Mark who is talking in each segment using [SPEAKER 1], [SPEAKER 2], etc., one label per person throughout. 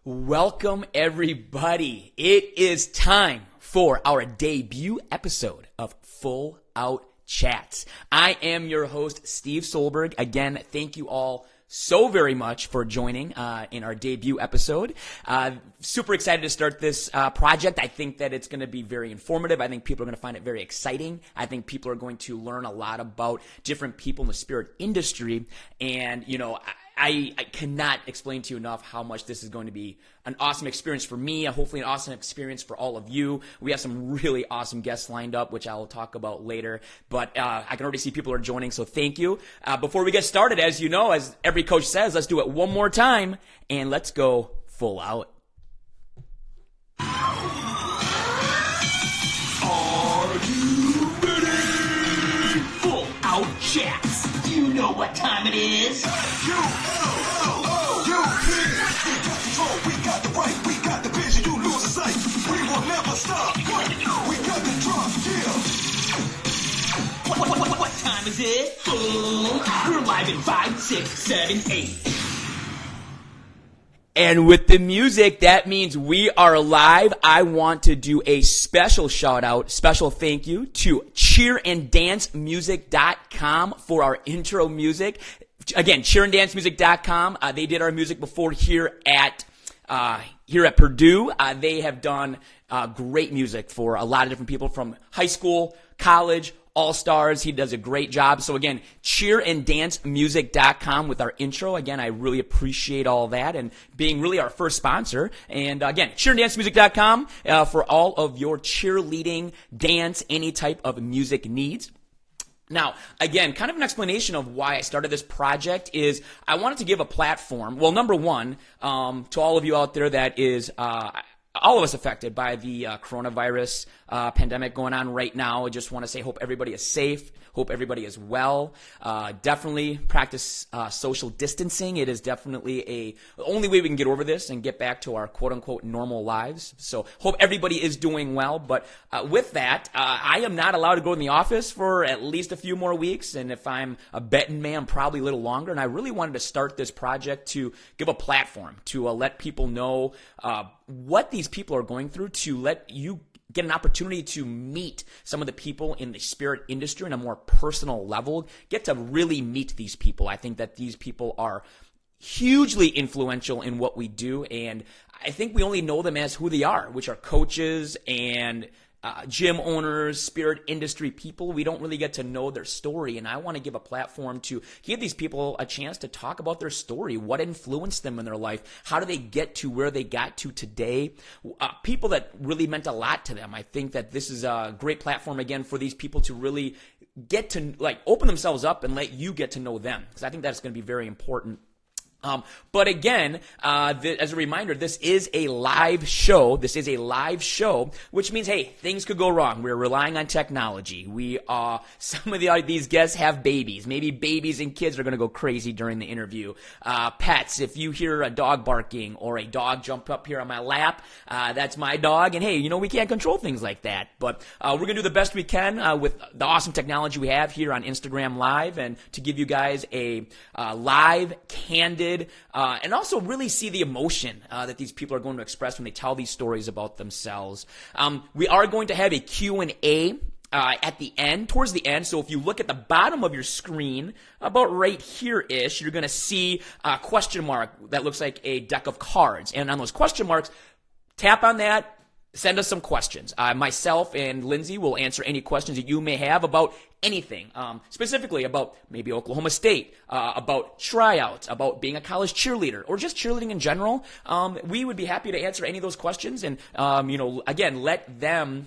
[SPEAKER 1] Welcome, everybody. It is time for our debut episode of Full Out Chats. I am your host, Steve Solberg. Again, thank you all so very much for joining in our debut episode. Super excited to start this project. I think that it's going to be very informative. I think people are going to find it very exciting. I think people are going to learn a lot about different people in the spirit industry. And, you know, I cannot explain to you enough how much this is going to be an awesome experience for me, hopefully an awesome experience for all of you. We have some really awesome guests lined up, which I will talk about later. But I can already see people are joining, so thank you. Before we get started, as you know, as every coach says, let's do it one more time, and let's go full out.
[SPEAKER 2] Are you ready? Full Out Chats. Do you know what time it is? We got the right, we got the vision, you lose the sight. We will never stop. We got the drop, yeah. What time is it? We're live in 5, 6, 7, 8.
[SPEAKER 1] And with the music, that means we are live. I want to do a special shout out, special thank you to cheeranddancemusic.com for our intro music. Again, cheeranddancemusic.com. They did our music before here at Purdue. They have done great music for a lot of different people from high school, college, all-stars. He does a great job. So again, cheeranddancemusic.com with our intro. Again, I really appreciate all that and being really our first sponsor. And again, cheeranddancemusic.com for all of your cheerleading, dance, any type of music needs. Now, again, kind of an explanation of why I started this project is I wanted to give a platform. Well, number one, to all of you out there that is all of us affected by the coronavirus pandemic going on right now. I just want to say hope everybody is safe. Hope everybody is well. Definitely practice social distancing. It is definitely the only way we can get over this and get back to our quote-unquote normal lives. So hope everybody is doing well. But with that, I am not allowed to go in the office for at least a few more weeks. And if I'm a betting man, probably a little longer. And I really wanted to start this project to give a platform to let people know what these people are going through, to let you get an opportunity to meet some of the people in the spirit industry on a more personal level, get to really meet these people. I think that these people are hugely influential in what we do, and I think we only know them as who they are, which are coaches and gym owners, spirit industry people. We don't really get to know their story, and I want to give a platform to give these people a chance to talk about their story, what influenced them in their life, how do they get to where they got to today, people that really meant a lot to them. I think that this is a great platform, again, for these people to really get to, open themselves up and let you get to know them, because I think that's going to be very important. But again, as a reminder, this is a live show. This is a live show, which means, hey, things could go wrong. We're relying on technology. Some of these guests have babies. Maybe babies and kids are going to go crazy during the interview. Pets, if you hear a dog barking or a dog jump up here on my lap, that's my dog. And hey, we can't control things like that. But we're going to do the best we can with the awesome technology we have here on Instagram Live, and to give you guys a live, candid, and also really see the emotion that these people are going to express when they tell these stories about themselves. We are going to have a Q&A at the end, towards the end. So if you look at the bottom of your screen, about right here-ish, you're going to see a question mark that looks like a deck of cards. And on those question marks, tap on that. Send us some questions. Myself and Lindsay will answer any questions that you may have about anything, specifically about maybe Oklahoma State, about tryouts, about being a college cheerleader, or just cheerleading in general. We would be happy to answer any of those questions, and again, let them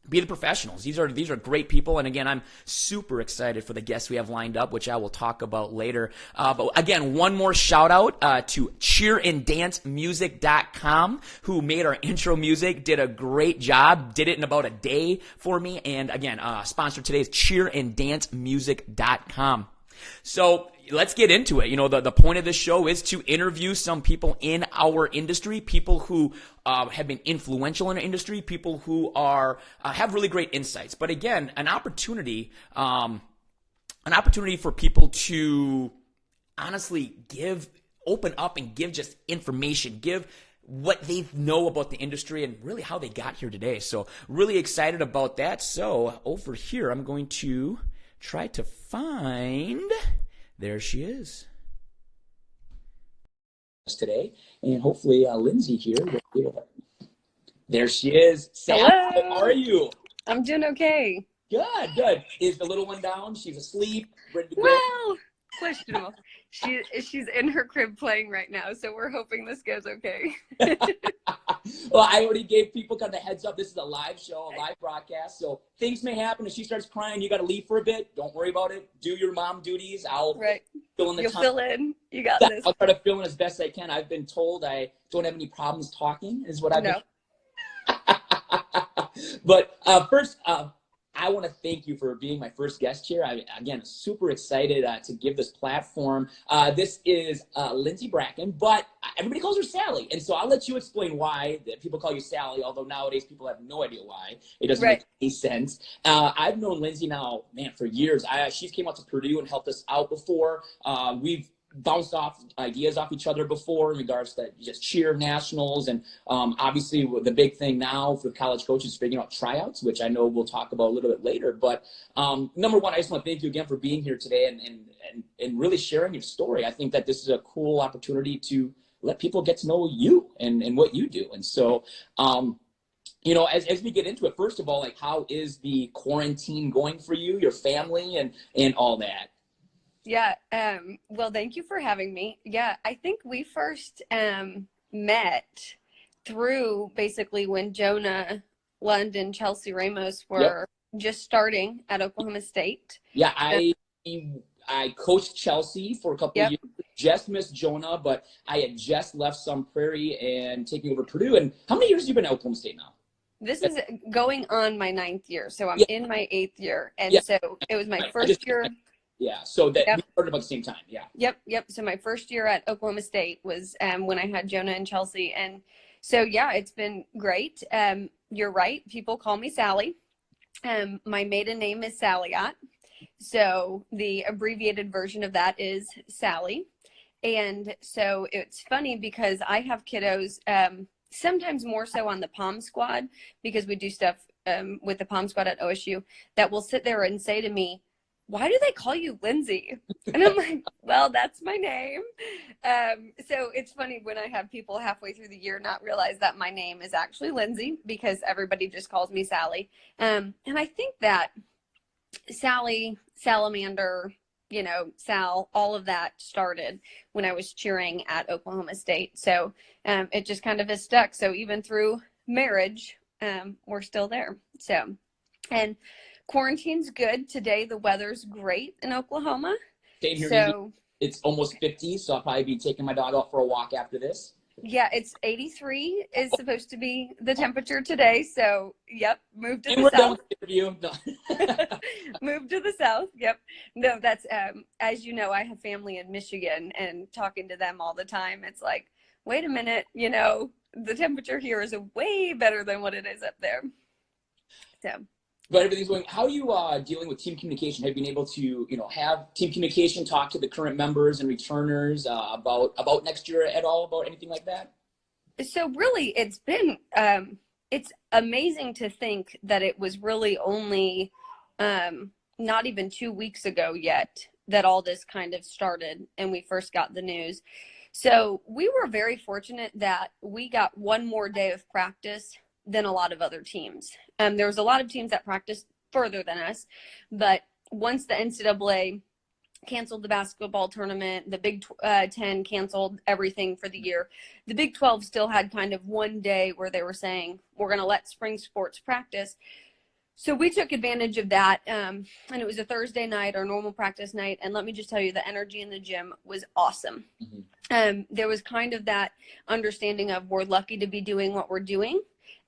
[SPEAKER 1] be the professionals. These are great people, and again, I'm super excited for the guests we have lined up, which I will talk about later. But again, one more shout out to cheeranddancemusic.com, who made our intro music, did a great job, did it in about a day for me, and again, sponsor today is cheeranddancemusic.com. So let's get into it. The point of this show is to interview some people in our industry, people who have been influential in our industry, people who have really great insights. But again, an opportunity for people to honestly open up and give just information, give what they know about the industry and really how they got here today. So really excited about that. So over here, I'm going to try to find, there she is. Today, and hopefully Lindsay here will be able to. There she is. Sally,
[SPEAKER 3] Hello.
[SPEAKER 1] how are you?
[SPEAKER 3] I'm doing okay.
[SPEAKER 1] Good, good. Is the little one down? She's asleep, ready to go?
[SPEAKER 3] Well, questionable. She's in her crib playing right now, so we're hoping this goes okay.
[SPEAKER 1] Well, I already gave people kind of a heads up. This is a live show, a live broadcast, so things may happen. If she starts crying, you got to leave for a bit. Don't worry about it. Do your mom duties. I'll fill in the time.
[SPEAKER 3] You'll fill in. You got this.
[SPEAKER 1] I'll try to fill in as best I can. I've been told I don't have any problems talking, is what I've been. But first, I want to thank you for being my first guest here. Again, super excited to give this platform. This is Lindsay Bracken, but everybody calls her Sally. And so I'll let you explain why people call you Sally, although nowadays people have no idea why. It doesn't make any sense. I've known Lindsay now, man, for years. She's came out to Purdue and helped us out before. We've bounced off ideas off each other before in regards to just cheer nationals, and obviously the big thing now for college coaches is figuring out tryouts, which I know we'll talk about a little bit later. But number one, I just want to thank you again for being here today and really sharing your story. I think that this is a cool opportunity to let people get to know you and what you do. And so you know, as we get into it, first of all, like, how is the quarantine going for you, your family, and all that?
[SPEAKER 3] Yeah. Well, thank you for having me. Yeah, I think we first met through basically when Jonah Lund and Chelsea Ramos were just starting at Oklahoma State.
[SPEAKER 1] Yeah, I coached Chelsea for a couple of years. Just missed Jonah, but I had just left Sun Prairie and taking over Purdue. And how many years have you been at Oklahoma State now?
[SPEAKER 3] This is going on my 9th year, so I'm in my 8th year, and so it was my first year.
[SPEAKER 1] Yeah, so that we started about the same time,
[SPEAKER 3] Yep. So my first year at Oklahoma State was when I had Jonah and Chelsea. And so, yeah, it's been great. You're right. People call me Sally. My maiden name is Salliot. So the abbreviated version of that is Sally. And so it's funny because I have kiddos, sometimes more so on the Palm Squad, because we do stuff with the Palm Squad at OSU, that will sit there and say to me, "Why do they call you Lindsay?" And I'm like, well, that's my name. So it's funny when I have people halfway through the year not realize that my name is actually Lindsay, because everybody just calls me Sally. And I think that Sally, Salamander, you know, Sal, all of that started when I was cheering at Oklahoma State. So it just kind of has stuck. So even through marriage, we're still there. So, and quarantine's good. Today the weather's great in Oklahoma.
[SPEAKER 1] Staying here,
[SPEAKER 3] so
[SPEAKER 1] it's almost 50, so I'll probably be taking my dog out for a walk after this.
[SPEAKER 3] Yeah, it's 83 is supposed to be the temperature today. So, yep, moved to
[SPEAKER 1] and
[SPEAKER 3] the south.
[SPEAKER 1] done with the interview. No.
[SPEAKER 3] Moved to the south. Yep. No, that's as you know, I have family in Michigan, and talking to them all the time, it's like, wait a minute, you know, the temperature here is way better than what it is up there. So.
[SPEAKER 1] But everything's going. How are you dealing with team communication? Have you been able to, you know, have team communication, talk to the current members and returners about next year at all, about anything like that?
[SPEAKER 3] So really, it's been it's amazing to think that it was really only not even 2 weeks ago yet that all this kind of started and we first got the news. So we were very fortunate that we got one more day of practice than a lot of other teams. There was a lot of teams that practiced further than us, but once the NCAA canceled the basketball tournament, the Big Ten canceled everything for the year, the Big 12 still had kind of one day where they were saying, we're going to let spring sports practice. So we took advantage of that, and it was a Thursday night, our normal practice night, and let me just tell you, the energy in the gym was awesome. Mm-hmm. There was kind of that understanding of, we're lucky to be doing what we're doing,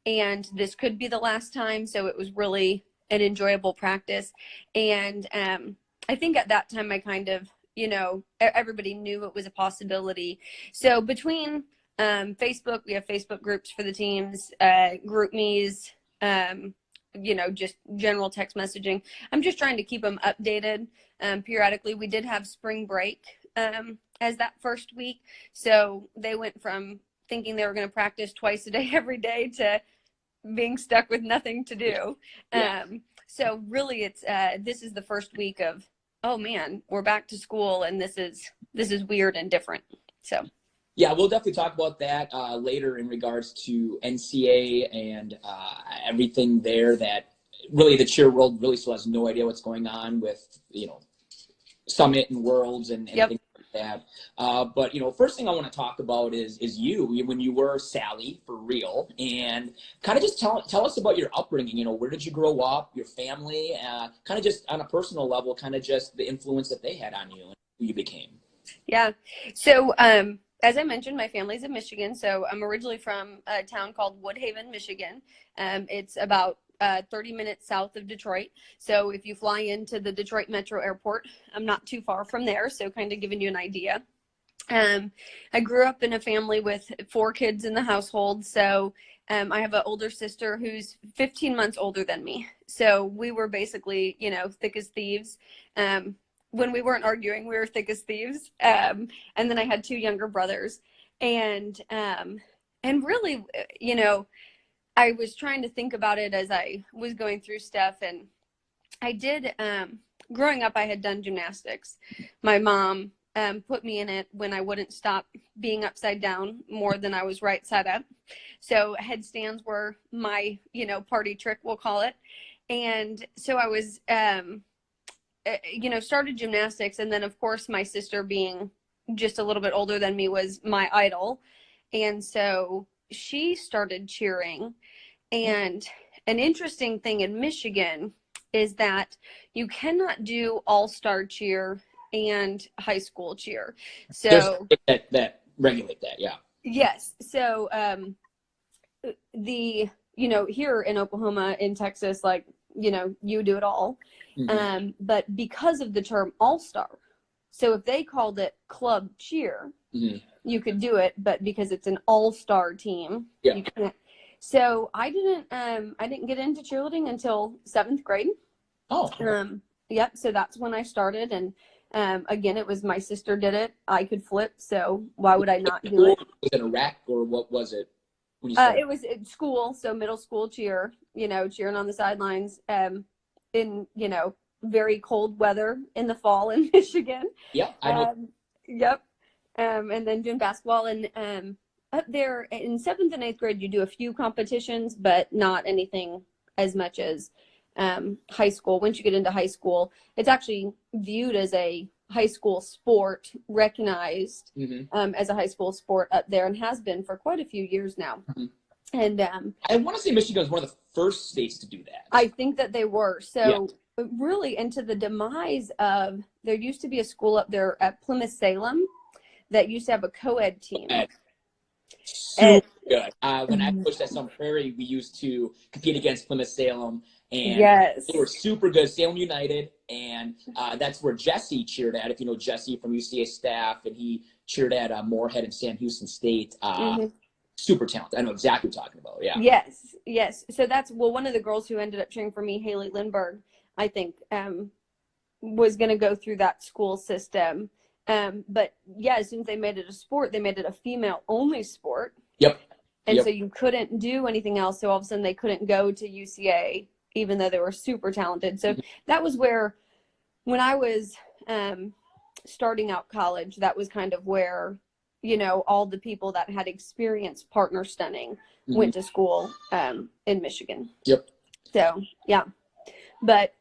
[SPEAKER 3] and this could be the last time, so it was really an enjoyable practice. And I think at that time I kind of, you know, everybody knew it was a possibility. So between Facebook, we have Facebook groups for the teams, group me's, you know, just general text messaging. I'm just trying to keep them updated periodically. We did have spring break as that first week. So they went from thinking they were going to practice twice a day every day to being stuck with nothing to do.
[SPEAKER 1] Yeah.
[SPEAKER 3] So really it's this is the first week of, oh man, we're back to school, and this is weird and different. So
[SPEAKER 1] yeah, we'll definitely talk about that later in regards to NCA and everything there. That really the cheer world really still has no idea what's going on with, Summit and Worlds and
[SPEAKER 3] Yep.
[SPEAKER 1] things like that. But first thing I want to talk about is you when you were Sally for real, and kind of just tell us about your upbringing. Where did you grow up, your family, kind of just on a personal level, kind of just the influence that they had on you and who you became.
[SPEAKER 3] yeah. So as I mentioned, my family's in Michigan. So I'm originally from a town called Woodhaven, Michigan. It's about 30 minutes south of Detroit. So if you fly into the Detroit Metro Airport, I'm not too far from there. So kind of giving you an idea. I grew up in a family with 4 kids in the household. So I have an older sister who's 15 months older than me. So we were basically, thick as thieves. When we weren't arguing, we were thick as thieves. And then I had 2 younger brothers. And really, I was trying to think about it as I was going through stuff. And I did, growing up, I had done gymnastics. My mom put me in it when I wouldn't stop being upside down more than I was right side up. So headstands were my, party trick, we'll call it. And so I was, started gymnastics. And then, of course, my sister being just a little bit older than me was my idol. And so she started cheering. And an interesting thing in Michigan is that you cannot do all-star cheer and high school cheer. So
[SPEAKER 1] that regulate that, yeah.
[SPEAKER 3] Yes. So here in Oklahoma, in Texas, you do it all.
[SPEAKER 1] Mm-hmm.
[SPEAKER 3] But because of the term all-star, so if they called it club cheer,
[SPEAKER 1] Mm-hmm.
[SPEAKER 3] you could do it, but because it's an all-star team,
[SPEAKER 1] Yeah.
[SPEAKER 3] you can't. So I didn't get into cheerleading until 7th grade.
[SPEAKER 1] Oh.
[SPEAKER 3] Yep. So that's when I started. And again, it was my sister did it. I could flip. So why would I not do it?
[SPEAKER 1] Was it a rec or what was it when you started?
[SPEAKER 3] It was at school. So middle school cheer, cheering on the sidelines, in, very cold weather in the fall in Michigan.
[SPEAKER 1] Yeah, I know.
[SPEAKER 3] Yep. And then doing basketball, and up there in 7th and 8th grade, you do a few competitions, but not anything as much as high school. Once you get into high school, it's actually viewed as a high school sport, recognized as a high school sport up there, and has been for quite a few years now. Mm-hmm. And
[SPEAKER 1] I want to say Michigan was one of the first states to do that.
[SPEAKER 3] I think that they were. So really, into the demise of, there used to be a school up there at Plymouth Salem that used to have a co-ed team.
[SPEAKER 1] Super good. When I pushed at Sun Prairie, we used to compete against Plymouth Salem, and they were super good. Salem United, and that's where Jesse cheered at. If you know Jesse from UCA staff, and he cheered at Moorhead and Sam Houston State. Super talented. I know exactly what you're talking about. Yeah.
[SPEAKER 3] Yes. So that's, one of the girls who ended up cheering for me, Haley Lindbergh, I think, was going to go through that school system. But yeah, as soon as they made it a sport, they made it a female-only sport.
[SPEAKER 1] Yep.
[SPEAKER 3] And so you couldn't do anything else. So all of a sudden they couldn't go to UCA, even though they were super talented. So that was where, when I was starting out college, that was kind of where, all the people that had experienced partner stunning went to school in Michigan.
[SPEAKER 1] Yep.
[SPEAKER 3] So, yeah. But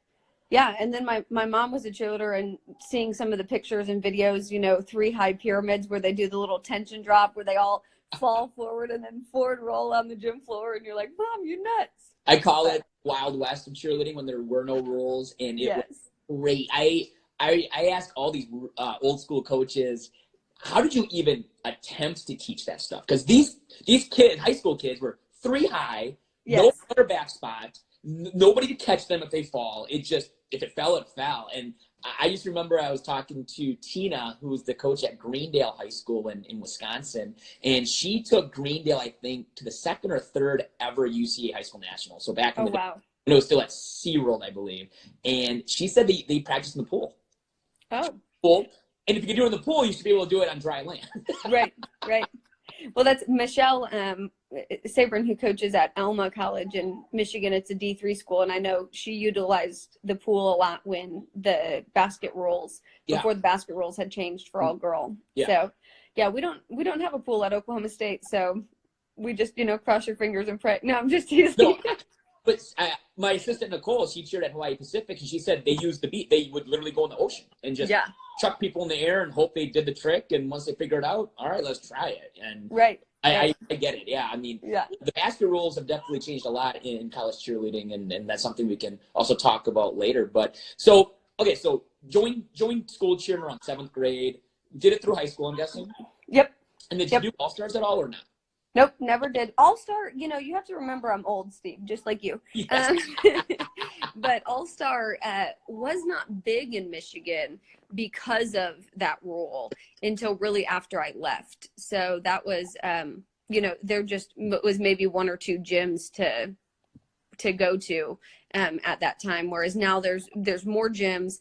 [SPEAKER 3] yeah, and then my mom was a cheerleader, and seeing some of the pictures and videos, 3 high pyramids where they do the little tension drop where they all fall forward and then forward roll on the gym floor, and you're like, Mom, you're nuts.
[SPEAKER 1] I call it Wild West of cheerleading when there were no rules, and it was great. I ask all these old school coaches, how did you even attempt to teach that stuff? Because these kids, high school kids, were 3 high, no quarterback spot, nobody to catch them if they fall. It just, if it fell, it fell. And I just remember I was talking to Tina, who was the coach at Greendale High School in Wisconsin, and she took Greendale, I think, to the 2nd or 3rd ever UCA High School National. So back in the day, when it was still at SeaWorld, I believe. And she said they practiced in the pool.
[SPEAKER 3] Oh.
[SPEAKER 1] Pool. And if you can do it in the pool, you should be able to do it on dry land.
[SPEAKER 3] Right. Well, that's Michelle Sabrin, who coaches at Alma College in Michigan. It's a D3 school, and I know she utilized the pool a lot when the basket rules, before the basket rules had changed for all girl. So yeah, we don't have a pool at Oklahoma State, so we just, cross your fingers and pray. No, I'm just teasing.
[SPEAKER 1] No, but my assistant Nicole, she cheered at Hawaii Pacific, and she said they used the beach. They would literally go in the ocean and just chuck people in the air and hope they did the trick. And once they figure it out, all right, let's try it. And I get it. Yeah, I mean, the basket rules have definitely changed a lot in college cheerleading, and that's something we can also talk about later. But so joined school cheering around 7th grade. Did it through high school, I'm guessing.
[SPEAKER 3] Yep.
[SPEAKER 1] And did you do All Stars at all or not?
[SPEAKER 3] Nope, never did. All-Star, you have to remember I'm old, Steve, just like you.
[SPEAKER 1] Yes.
[SPEAKER 3] But All-Star was not big in Michigan because of that rule until really after I left. So that was, there just was maybe 1 or 2 gyms to go to at that time. Whereas now there's more gyms,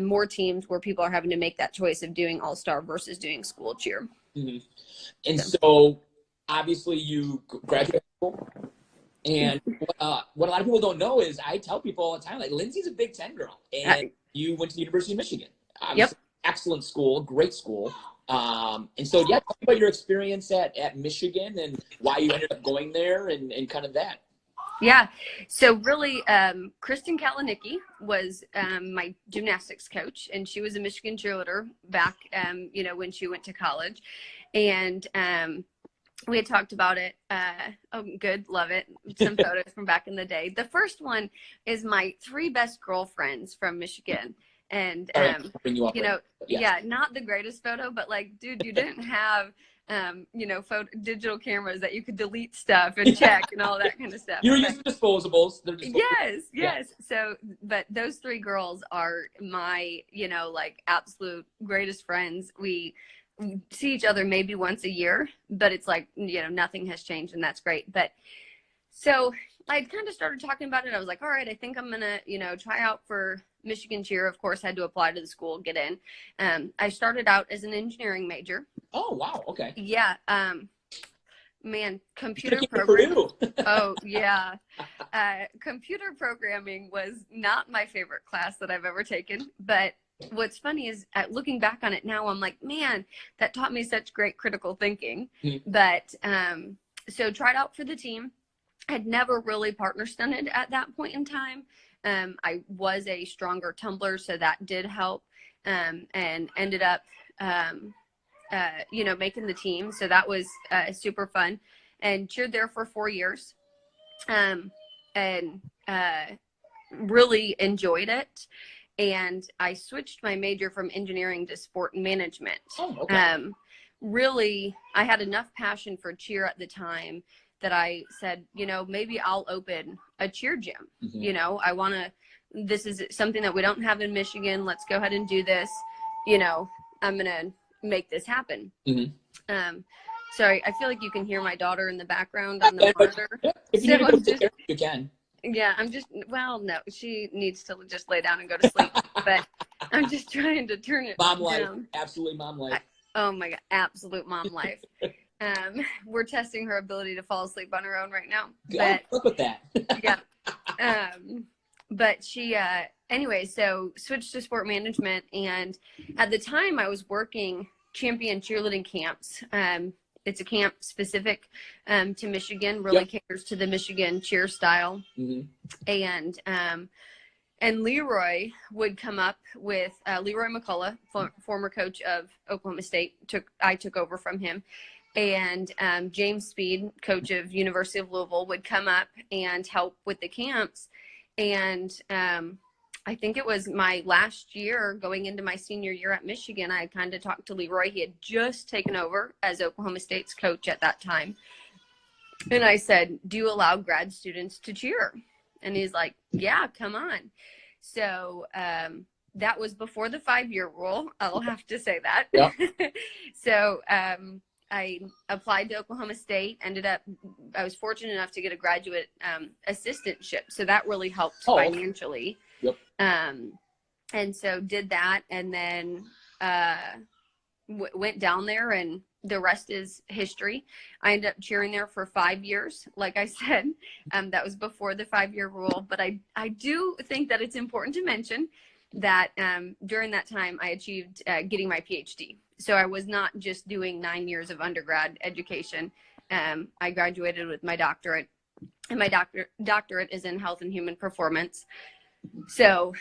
[SPEAKER 3] more teams where people are having to make that choice of doing All-Star versus doing school cheer.
[SPEAKER 1] Mm-hmm. And so obviously you graduated school, and what a lot of people don't know is I tell people all the time, like, Lindsay's a Big Ten girl, and you went to the University of Michigan. Excellent school, great school. And so, tell me about your experience at Michigan and why you ended up going there and kind of that.
[SPEAKER 3] Yeah. So really, Kristen Kalinicki was my gymnastics coach, and she was a Michigan cheerleader back, when she went to college. And we had talked about it. Oh, good. Love it. Some photos from back in the day. The first one is my 3 best girlfriends from Michigan. And, not the greatest photo, but like, dude, you didn't have, digital cameras that you could delete stuff and check and all that kind of stuff.
[SPEAKER 1] You're using disposables.
[SPEAKER 3] Yes. Yeah. So, but those 3 girls are my, absolute greatest friends. We see each other maybe once a year, but it's like, nothing has changed, and that's great. But so I kind of started talking about it. I was like, all right, I think I'm going to, try out for Michigan cheer. Of course, I had to apply to the school, get in. I started out as an engineering major.
[SPEAKER 1] Oh, wow. Okay.
[SPEAKER 3] Yeah. Man, computer programming. Oh, yeah. Computer programming was not my favorite class that I've ever taken, but what's funny is looking back on it now, I'm like, man, that taught me such great critical thinking. Mm-hmm. But so tried out for the team. I'd never really partner stunted at that point in time. I was a stronger tumbler, so that did help, and ended up, making the team. So that was super fun, and cheered there for 4 years, and really enjoyed it. And I switched my major from engineering to sport management. Oh, okay. Really, I had enough passion for cheer at the time that I said, maybe I'll open a cheer gym. Mm-hmm. This is something that we don't have in Michigan. Let's go ahead and do this. I'm going to make this happen. Mm-hmm. Sorry, I feel like you can hear my daughter in the background on the monitor.
[SPEAKER 1] If you need to go you can.
[SPEAKER 3] Yeah, no, she needs to just lay down and go to sleep. But I'm just trying to turn it
[SPEAKER 1] Mom life.
[SPEAKER 3] down.
[SPEAKER 1] Absolutely mom life.
[SPEAKER 3] Oh my God, absolute mom life. We're testing her ability to fall asleep on her own right now.
[SPEAKER 1] But, look at that.
[SPEAKER 3] Yeah. But she, anyway, so switched to sport management. And at the time I was working champion cheerleading camps. It's a camp specific to Michigan, really caters to the Michigan cheer style. Mm-hmm. And Leroy would come up with Leroy McCullough, former coach of Oklahoma State. I took over from him. And James Speed, coach of University of Louisville, would come up and help with the camps. And I think it was my last year going into my senior year at Michigan, I kind of talked to Leroy. He had just taken over as Oklahoma State's coach at that time. And I said, do you allow grad students to cheer? And he's like, yeah, come on. So that was before the 5-year rule. I'll have to say that. Yeah. So I applied to Oklahoma State, I was fortunate enough to get a graduate assistantship. So that really helped financially. Yep. And so did that, and then went down there and the rest is history. I ended up cheering there for 5 years. Like I said, that was before the 5-year rule. But I do think that it's important to mention that during that time, I achieved getting my PhD. So I was not just doing 9 years of undergrad education. I graduated with my doctorate, and my doctorate is in health and human performance. So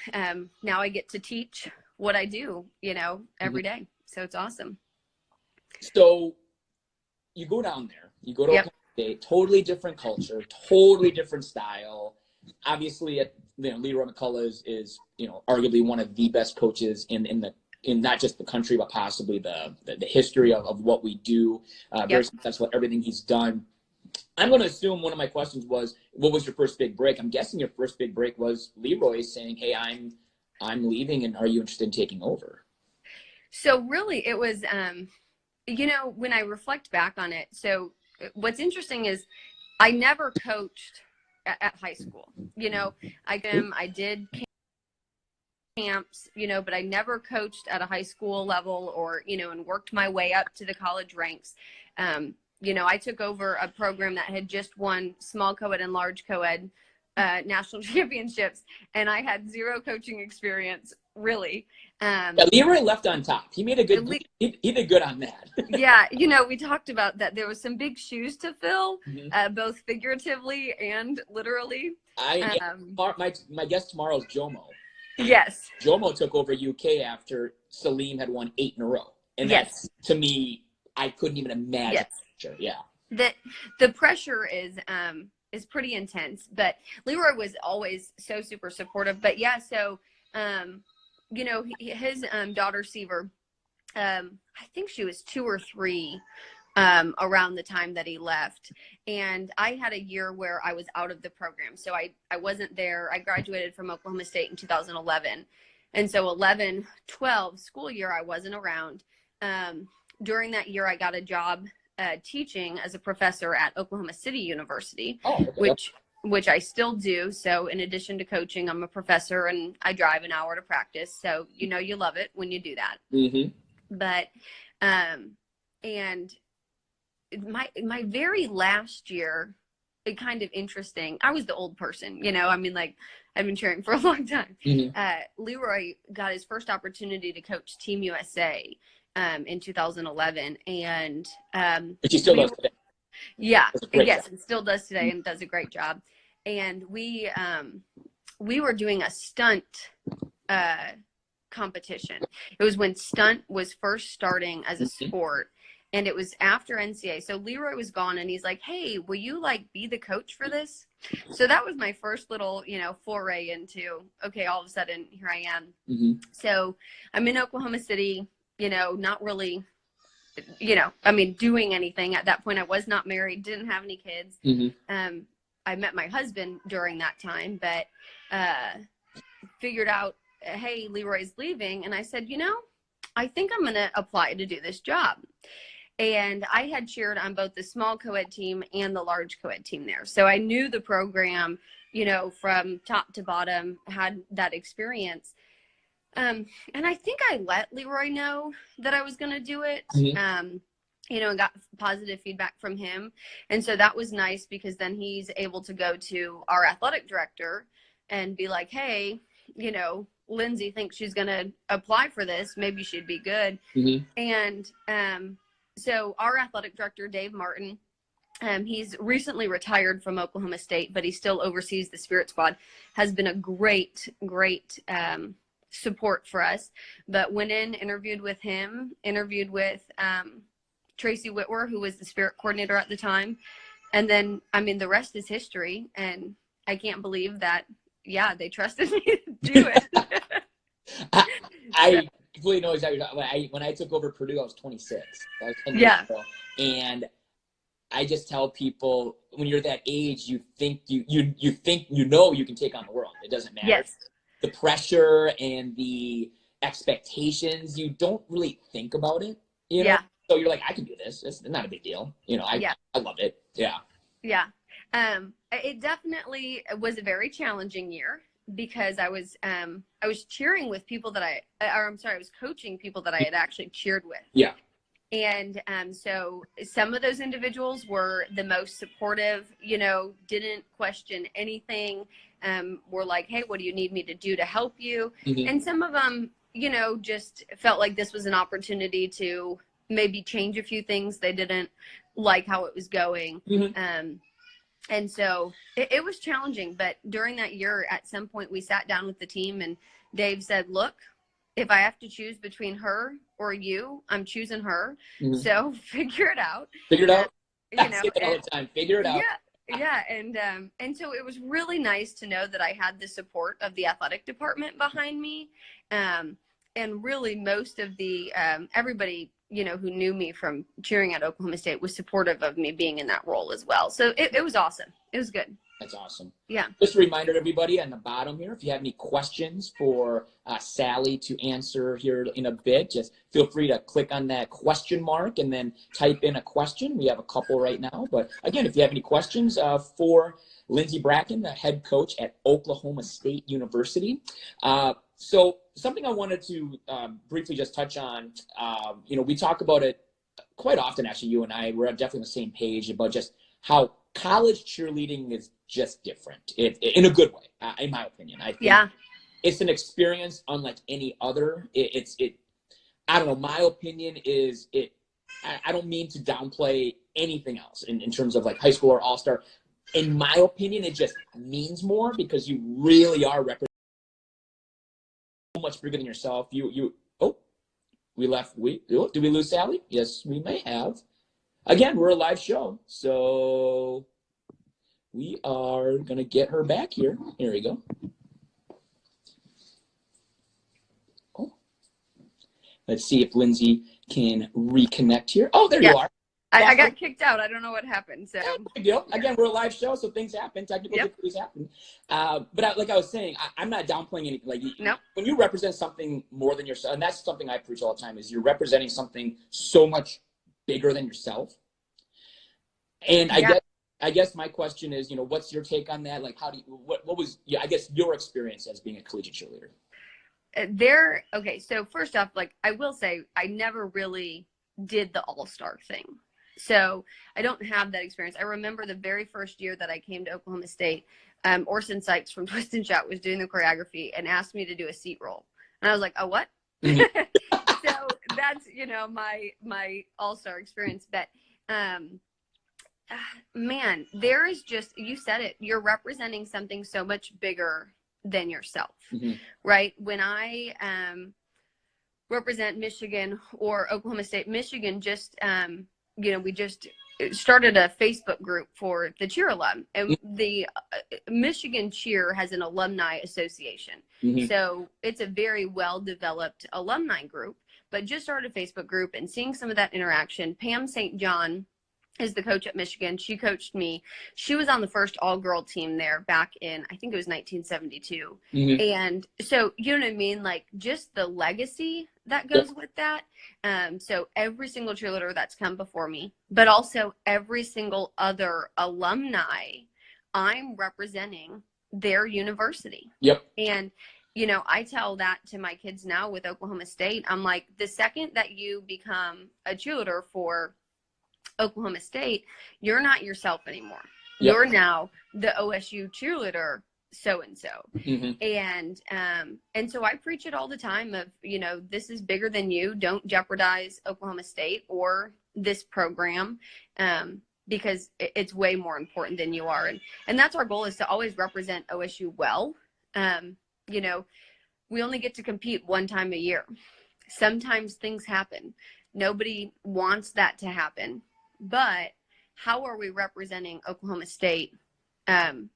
[SPEAKER 3] now I get to teach what I do, every day. So it's awesome.
[SPEAKER 1] So you go down there, you go to
[SPEAKER 3] Yep.
[SPEAKER 1] Oklahoma State, totally different culture, totally different style. Obviously, Leroy McCullough is arguably one of the best coaches in not just the country, but possibly the history of what we do. Very successful at everything he's done. I'm going to assume one of my questions was, what was your first big break? I'm guessing your first big break was Leroy saying, hey, I'm leaving, and are you interested in taking over?
[SPEAKER 3] So really it was, when I reflect back on it, so what's interesting is I never coached at high school. I did camps, but I never coached at a high school level or, and worked my way up to the college ranks. I took over a program that had just won small co-ed and large co-ed national championships, and I had zero coaching experience, really.
[SPEAKER 1] Leroy left on top. He made a good. He did good on that.
[SPEAKER 3] Yeah, we talked about that. There was some big shoes to fill, both figuratively and literally.
[SPEAKER 1] My guest tomorrow is Jomo.
[SPEAKER 3] Yes.
[SPEAKER 1] Jomo took over UK after Salim had won 8 in a row, and that's, to me, I couldn't even imagine.
[SPEAKER 3] Yes.
[SPEAKER 1] Sure, yeah.
[SPEAKER 3] The pressure is pretty intense, but Leroy was always so super supportive. But yeah, so his daughter Seaver, I think she was 2 or 3 around the time that he left, and I had a year where I was out of the program, so I wasn't there. I graduated from Oklahoma State in 2011, and so 11-12 school year I wasn't around. During that year, I got a job teaching as a professor at Oklahoma City University, which I still do. So in addition to coaching, I'm a professor, and I drive an hour to practice. So, you love it when you do that. Mm-hmm. But, and my very last year, it kind of interesting. I was the old person, I've been cheering for a long time. Mm-hmm. Leroy got his first opportunity to coach Team USA in 2011, and
[SPEAKER 1] but he still does today.
[SPEAKER 3] Yeah, yes, it still does today, and does a great job. And we were doing a stunt competition. It was when stunt was first starting as a sport, and it was after NCAA. So Leroy was gone, and he's like, "Hey, will you be the coach for this?" So that was my first little, foray into, okay, all of a sudden here I am. Mm-hmm. So I'm in Oklahoma City. Not really, doing anything at that point. I was not married, didn't have any kids. Mm-hmm. I met my husband during that time, but figured out, hey, Leroy's leaving. And I said, I think I'm going to apply to do this job. And I had cheered on both the small co-ed team and the large co-ed team there. So I knew the program, from top to bottom, had that experience. And I think I let Leroy know that I was going to do it, mm-hmm. And got positive feedback from him. And so that was nice, because then he's able to go to our athletic director and be like, hey, Lindsay thinks she's going to apply for this. Maybe she'd be good. Mm-hmm. And so our athletic director, Dave Martin, he's recently retired from Oklahoma State, but he still oversees the Spirit Squad, has been a great support for us. But went in, interviewed with Tracy Whitwer, who was the Spirit coordinator at the time. And then, the rest is history. And I can't believe that, they trusted me to do it.
[SPEAKER 1] I completely know exactly. When I took over Purdue, I was 26. I was 10 years ago. And I just tell people, when you're that age, you think you can take on the world. It doesn't matter.
[SPEAKER 3] Yes.
[SPEAKER 1] The pressure and the expectations, you don't really think about it.
[SPEAKER 3] Yeah.
[SPEAKER 1] So you're like, I can do this. It's not a big deal. I love it. Yeah.
[SPEAKER 3] Yeah. It definitely was a very challenging year, because I was cheering with people that I was coaching people that I had actually cheered with.
[SPEAKER 1] Yeah.
[SPEAKER 3] And so some of those individuals were the most supportive, didn't question anything, were like, hey, what do you need me to do to help you?
[SPEAKER 1] Mm-hmm.
[SPEAKER 3] And some of them, just felt like this was an opportunity to maybe change a few things. They didn't like how it was going.
[SPEAKER 1] Mm-hmm.
[SPEAKER 3] And so it was challenging. But during that year, at some point, we sat down with the team and Dave said, look, if I have to choose between her or you, I'm choosing her.
[SPEAKER 1] Mm-hmm.
[SPEAKER 3] So figure it out.
[SPEAKER 1] Figure it out.
[SPEAKER 3] I
[SPEAKER 1] say that all the time. Figure it out.
[SPEAKER 3] Yeah. And so it was really nice to know that I had the support of the athletic department behind me. And really most of the, everybody, who knew me from cheering at Oklahoma State was supportive of me being in that role as well. So it was awesome. It was good.
[SPEAKER 1] That's awesome.
[SPEAKER 3] Yeah.
[SPEAKER 1] Just a reminder to everybody on the bottom here, if you have any questions for Sally to answer here in a bit, just feel free to click on that question mark and then type in a question. We have a couple right now. But again, if you have any questions for Lindsay Bracken, the head coach at Oklahoma State University. So something I wanted to briefly just touch on, we talk about it quite often, actually, you and I, we're definitely on the same page about just how college cheerleading is just different in a good way, in my opinion. I think it's an experience unlike any other. I don't know, my opinion is I don't mean to downplay anything else in terms of like high school or all-star. In my opinion, it just means more because you really are representing so much bigger than yourself. Did we lose Sally? Yes, we may have. Again, we're a live show, so we are going to get her back here. Here we go. Oh. Let's see if Lindsay can reconnect here. Oh, there you are.
[SPEAKER 3] I got kicked out. I don't know what happened. So
[SPEAKER 1] big deal. Again, we're a live show, so things happen. Technical difficulties happen. But like I was saying, I'm not downplaying anything. Like when you represent something more than yourself, and that's something I preach all the time, is you're representing something so much bigger than yourself. And I guess my question is, what's your take on that? Like, what was, I guess, your experience as being a collegiate cheerleader?
[SPEAKER 3] Okay, so first off, like I will say, I never really did the all-star thing. So I don't have that experience. I remember the very first year that I came to Oklahoma State, Orson Sykes from Twist and Shout was doing the choreography and asked me to do a seat roll. And I was like, oh, what? Mm-hmm. So that's, my all-star experience. But, man, there is just, you said it, you're representing something so much bigger than yourself, right? When I represent Michigan or Oklahoma State, Michigan just, we just started a Facebook group for the cheer alum, and the Michigan Cheer has an alumni association. So it's a very well-developed alumni group, but just started a Facebook group and seeing some of that interaction. Pam St. John is the coach at Michigan. She coached me. She was on the first all-girl team there back in, I think it was 1972. And so, you know what I mean? Like just the legacy that goes with that. So every single cheerleader that's come before me, but also every single other alumni, I'm representing their university. And, I tell that to my kids now with Oklahoma State. I'm like, the second that you become a cheerleader for Oklahoma State, you're not yourself anymore. You're now the OSU cheerleader so-and-so. And so I preach it all the time of, this is bigger than you. Don't jeopardize Oklahoma State or this program, because it's way more important than you are. And that's our goal, is to always represent OSU well. We only get to compete one time a year. Sometimes things happen. Nobody wants that to happen. But how are we representing Oklahoma State, from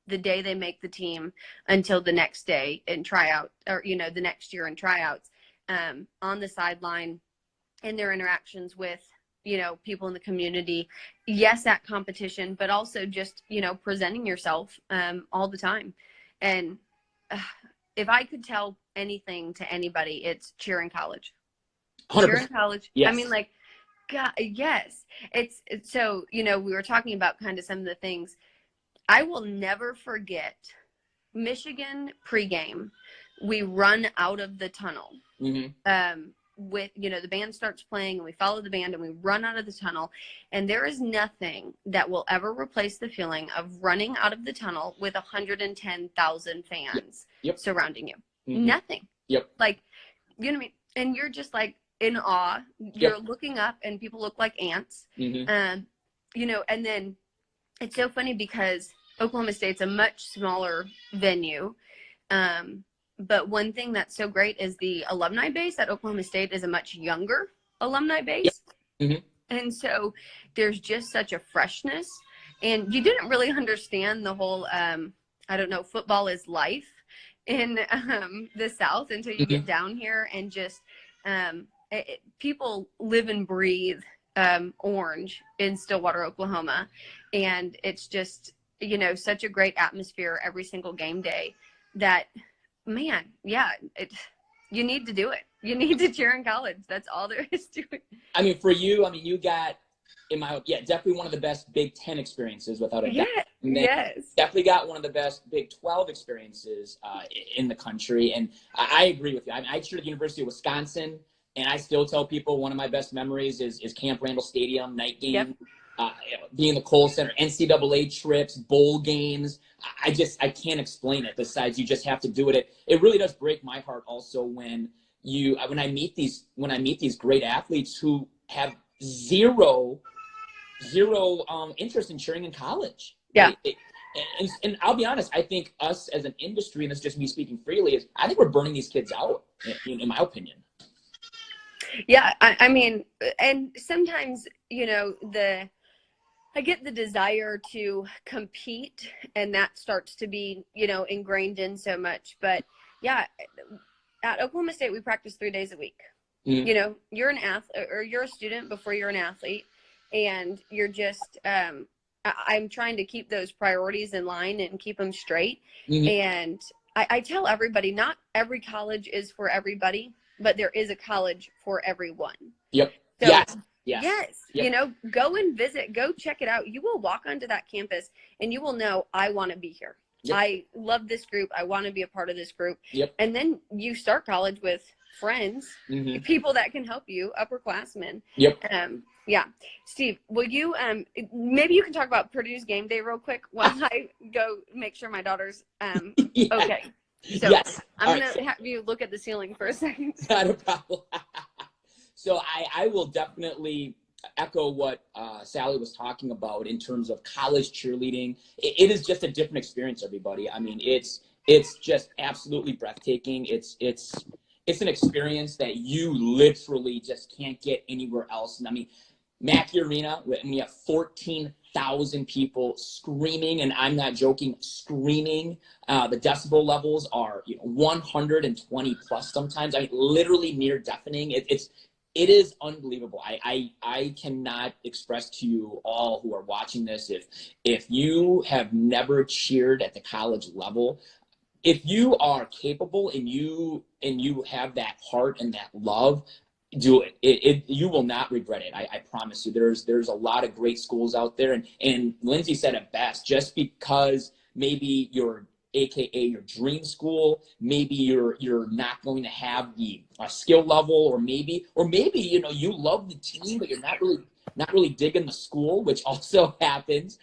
[SPEAKER 3] the day they make the team until the next day in tryout, or, the next year in tryouts, on the sideline, in their interactions with, people in the community. Yes, at competition, but also just, presenting yourself all the time. And if I could tell anything to anybody, it's cheer in college.
[SPEAKER 1] 100%.
[SPEAKER 3] Cheer in college.
[SPEAKER 1] Yes.
[SPEAKER 3] I mean, like, God, yes. It's so, we were talking about kind of some of the things. I will never forget Michigan pregame. We run out of the tunnel. with, the band starts playing and we follow the band and we run out of the tunnel. And there is nothing that will ever replace the feeling of running out of the tunnel with 110,000 fans surrounding you. Nothing. Like, you know what I mean? And you're just like in awe. You're looking up and people look like ants. And then it's so funny because Oklahoma State's a much smaller venue. But one thing that's so great is the alumni base at Oklahoma State is a much younger alumni base. And so there's just such a freshness. And you didn't really understand the whole, football is life in the South until you get down here and just people live and breathe orange in Stillwater, Oklahoma. And it's just, such a great atmosphere every single game day that, man, you need to do it. You need to cheer in college. That's all there is to it.
[SPEAKER 1] I mean, for you, you got, definitely one of the best Big Ten experiences without a doubt.
[SPEAKER 3] Yes.
[SPEAKER 1] Definitely got one of the best Big 12 experiences in the country. And I agree with you. I cheered at the University of Wisconsin, and I still tell people one of my best memories is Camp Randall Stadium, night game, being in the Kohl Center, NCAA trips, bowl games. I can't explain it besides you just have to do it. It really does break my heart also when I meet these great athletes who have zero interest in cheering in college. Right? And I'll be honest, I think us as an industry, and this is just me speaking freely, I think we're burning these kids out, in my opinion.
[SPEAKER 3] Yeah, I mean, and sometimes, I get the desire to compete, and that starts to be, ingrained in so much. But yeah, at Oklahoma State, we practice 3 days a week. You're an athlete, or you're a student before you're an athlete, and you're just, I'm trying to keep those priorities in line and keep them straight. And I tell everybody, not every college is for everybody, but there is a college for everyone. So, yes. Go and visit, go check it out. You will walk onto that campus and you will know, I want to be here. I love this group. I want to be a part of this group. And then you start college with friends, people that can help you, upperclassmen. Steve, will you, maybe you can talk about Purdue's game day real quick while I go make sure my daughter's okay. So I'm going to have you look at the ceiling for a second.
[SPEAKER 1] Not a problem. So I will definitely echo what Sally was talking about in terms of college cheerleading. It is just a different experience, everybody. I mean, it's just absolutely breathtaking. It's an experience that you literally just can't get anywhere else. And I mean, Mackey Arena, we have 14,000 people screaming, and I'm not joking, screaming. The decibel levels are 120 plus sometimes. I mean, literally near deafening. It is unbelievable. I cannot express to you all who are watching this, if you have never cheered at the college level, if you are capable and you have that heart and that love, do it. You will not regret it. I promise you. There's a lot of great schools out there, and Lindsay said it best. Just because maybe you're AKA your dream school, maybe you're not going to have the skill level, or maybe you love the team but you're not really digging the school, which also happens.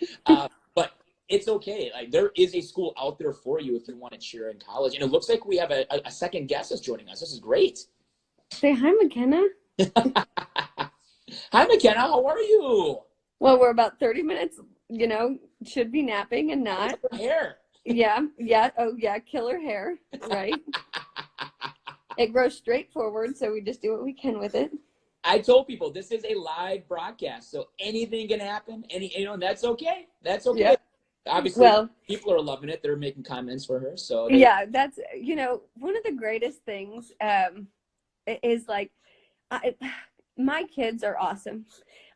[SPEAKER 1] But it's okay. Like, there is a school out there for you if you want to cheer in college. And it looks like we have a second guest that's joining us. This is great.
[SPEAKER 3] Say hi, McKenna.
[SPEAKER 1] Hi, McKenna. How are you?
[SPEAKER 3] Well, we're about 30 minutes, should be napping and not.
[SPEAKER 1] Her hair.
[SPEAKER 3] Yeah. Oh, yeah. Killer hair. Right. It grows straight forward, so we just do what we can with it.
[SPEAKER 1] I told people this is a live broadcast, so anything can happen. And that's okay. That's okay. Yep. Obviously, people are loving it. They're making comments for her. So
[SPEAKER 3] that's one of the greatest things is like, my kids are awesome.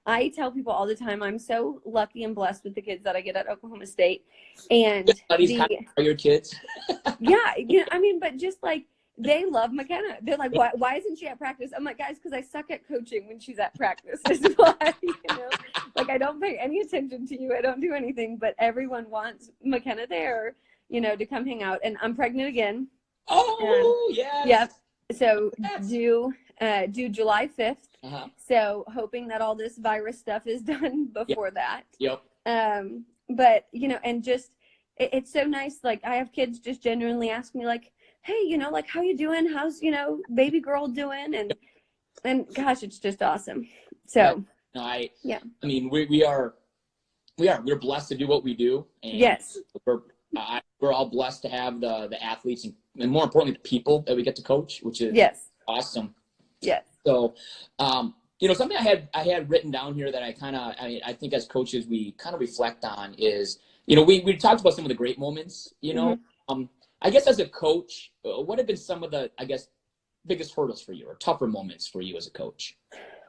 [SPEAKER 3] I tell people all the time, I'm so lucky and blessed with the kids that I get at Oklahoma State. And
[SPEAKER 1] are your kids?
[SPEAKER 3] But just like, they love McKenna. They're like, why isn't she at practice? I'm like, guys, because I suck at coaching when she's at practice. Is why, like, I don't pay any attention to you. I don't do anything, but everyone wants McKenna there, to come hang out. And I'm pregnant again.
[SPEAKER 1] Oh, yes.
[SPEAKER 3] Yep. So do due July 5th.
[SPEAKER 1] Uh-huh.
[SPEAKER 3] So hoping that all this virus stuff is done before that.
[SPEAKER 1] Yep.
[SPEAKER 3] But, you know, and just, it's so nice. Like, I have kids just genuinely ask me, like, hey, you know, like, how you doing? How's, you know, baby girl doing? And gosh, it's just awesome. So,
[SPEAKER 1] no,
[SPEAKER 3] yeah.
[SPEAKER 1] I mean, we're blessed to do what we do. And
[SPEAKER 3] Yes.
[SPEAKER 1] We're all blessed to have the athletes and more importantly, the people that we get to coach, which is
[SPEAKER 3] Yes.
[SPEAKER 1] awesome.
[SPEAKER 3] Yes.
[SPEAKER 1] So, you know, something I had written down here that I think as coaches, we kind of reflect on is, you know, we talked about some of the great moments, you know, I guess as a coach, what have been some of the, I guess, biggest hurdles for you or tougher moments for you as a coach?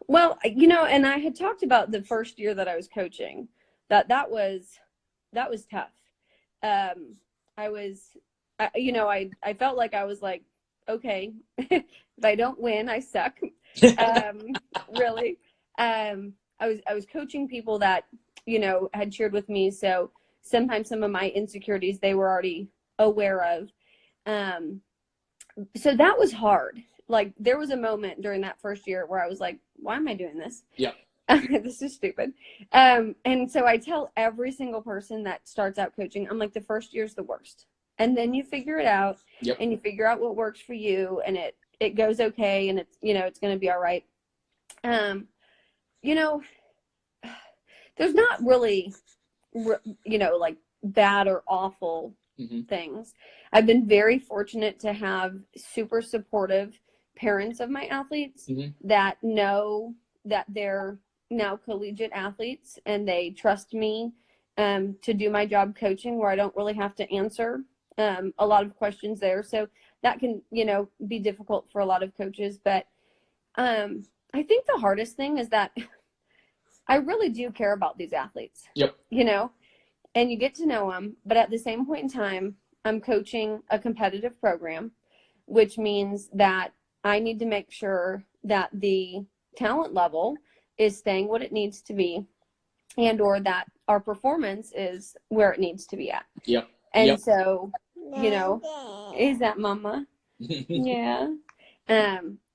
[SPEAKER 3] Well, you know, and I had talked about the first year that I was coaching, that was tough. I felt like I was like, okay, if I don't win, I suck. Really. I was coaching people that, you know, had cheered with me. So sometimes some of my insecurities, they were already aware of. So that was hard. Like, there was a moment during that first year where I was like, why am I doing this?
[SPEAKER 1] Yeah.
[SPEAKER 3] This is stupid. And so I tell every single person that starts out coaching, I'm like, the first year's the worst. And then you figure it out.
[SPEAKER 1] Yep.
[SPEAKER 3] And you figure out what works for you, and it goes okay, and it's, you know, it's going to be all right. You know, there's not really, you know, like bad or awful things. I've been very fortunate to have super supportive parents of my athletes that know that they're now collegiate athletes, and they trust me to do my job coaching, where I don't really have to answer a lot of questions there. So that can, you know, be difficult for a lot of coaches. But I think the hardest thing is that I really do care about these athletes.
[SPEAKER 1] Yep.
[SPEAKER 3] You know, and you get to know them, but at the same point in time, I'm coaching a competitive program, which means that I need to make sure that the talent level is staying what it needs to be, and or that our performance is where it needs to be at.
[SPEAKER 1] Yep.
[SPEAKER 3] And so, you know, is that mama? Yeah.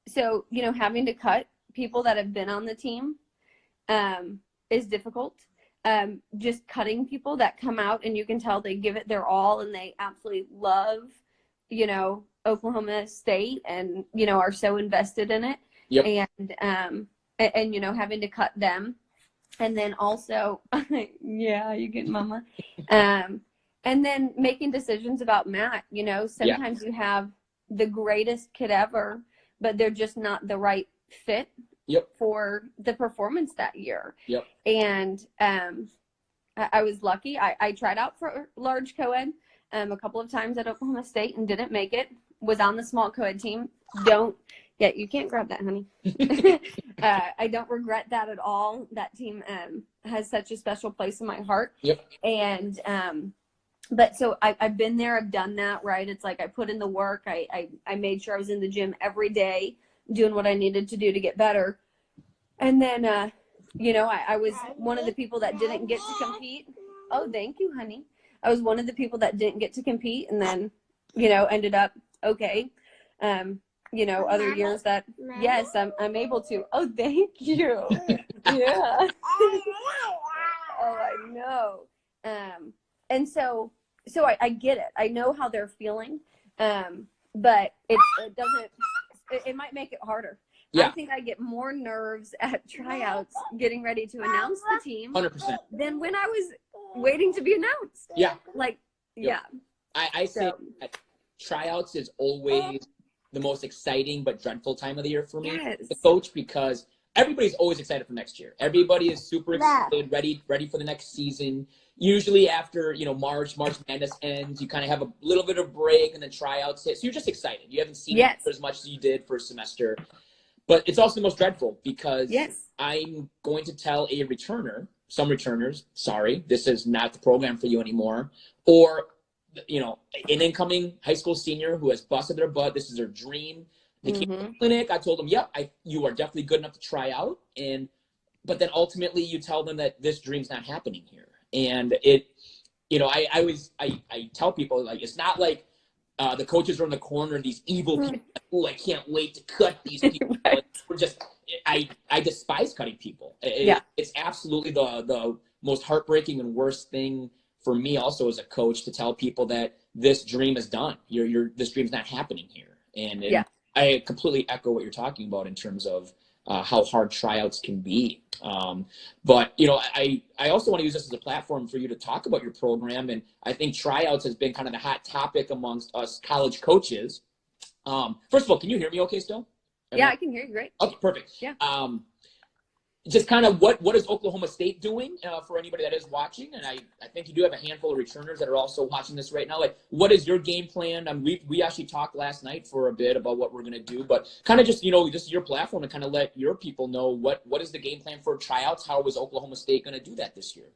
[SPEAKER 3] So, you know, having to cut people that have been on the team is difficult. Just cutting people that come out and you can tell they give it their all and they absolutely love, you know, Oklahoma State and, you know, are so invested in it.
[SPEAKER 1] Yep.
[SPEAKER 3] And, you know, having to cut them. And then also, yeah, you get mama. And then making decisions about Matt, you know, sometimes you have the greatest kid ever, but they're just not the right fit for the performance that year.
[SPEAKER 1] Yep.
[SPEAKER 3] And I was lucky. I tried out for large co-ed a couple of times at Oklahoma State and didn't make it. Was on the small co-ed team. You can't grab that, honey. I don't regret that at all. That team has such a special place in my heart.
[SPEAKER 1] Yep.
[SPEAKER 3] And but so I've been there. I've done that, right? It's like I put in the work. I made sure I was in the gym every day doing what I needed to do to get better. And then, you know, I was one of the people that didn't get to compete. Oh, thank you, honey. I was one of the people that didn't get to compete and then, you know, ended up okay. You know, other years that, yes, I'm able to. Oh, thank you. Yeah. Oh, I know. And so I get it. I know how they're feeling. But it doesn't, it might make it harder.
[SPEAKER 1] Yeah.
[SPEAKER 3] I think I get more nerves at tryouts getting ready to announce the team
[SPEAKER 1] 100%.
[SPEAKER 3] than when I was waiting to be announced.
[SPEAKER 1] Yeah.
[SPEAKER 3] Like, yeah.
[SPEAKER 1] I say that tryouts is always the most exciting but dreadful time of the year for me as a coach, because everybody's always excited for next year. Everybody is super excited, ready for the next season. Usually after, you know, March Madness ends, you kind of have a little bit of break and then tryouts hit. So you're just excited. You haven't seen it as much as you did for a semester. But it's also the most dreadful because I'm going to tell a returner, some returners, sorry, this is not the program for you anymore. Or, you know, an incoming high school senior who has busted their butt. This is their dream. They came to the clinic. I told them, you are definitely good enough to try out. But then ultimately you tell them that this dream's not happening here. And it, you know, I tell people, like, it's not like the coaches are in the corner, these evil people. Oh, I can't wait to cut these people.
[SPEAKER 3] Right.
[SPEAKER 1] Like, we're just, I despise cutting people.
[SPEAKER 3] Yeah.
[SPEAKER 1] It's absolutely the most heartbreaking and worst thing for me also as a coach to tell people that this dream is done. This dream's not happening here. And
[SPEAKER 3] Yeah.
[SPEAKER 1] I completely echo what you're talking about in terms of how hard tryouts can be. But, you know, I also want to use this as a platform for you to talk about your program. And I think tryouts has been kind of the hot topic amongst us college coaches. First of all, can you hear me okay still?
[SPEAKER 3] Yeah, I can hear you great.
[SPEAKER 1] Okay, perfect.
[SPEAKER 3] Yeah.
[SPEAKER 1] Just kind of what is Oklahoma State doing for anybody that is watching? And I think you do have a handful of returners that are also watching this right now. Like, what is your game plan? We actually talked last night for a bit about what we're going to do, but kind of just, you know, this is your platform to kind of let your people know what is the game plan for tryouts? How is Oklahoma State going to do that this year?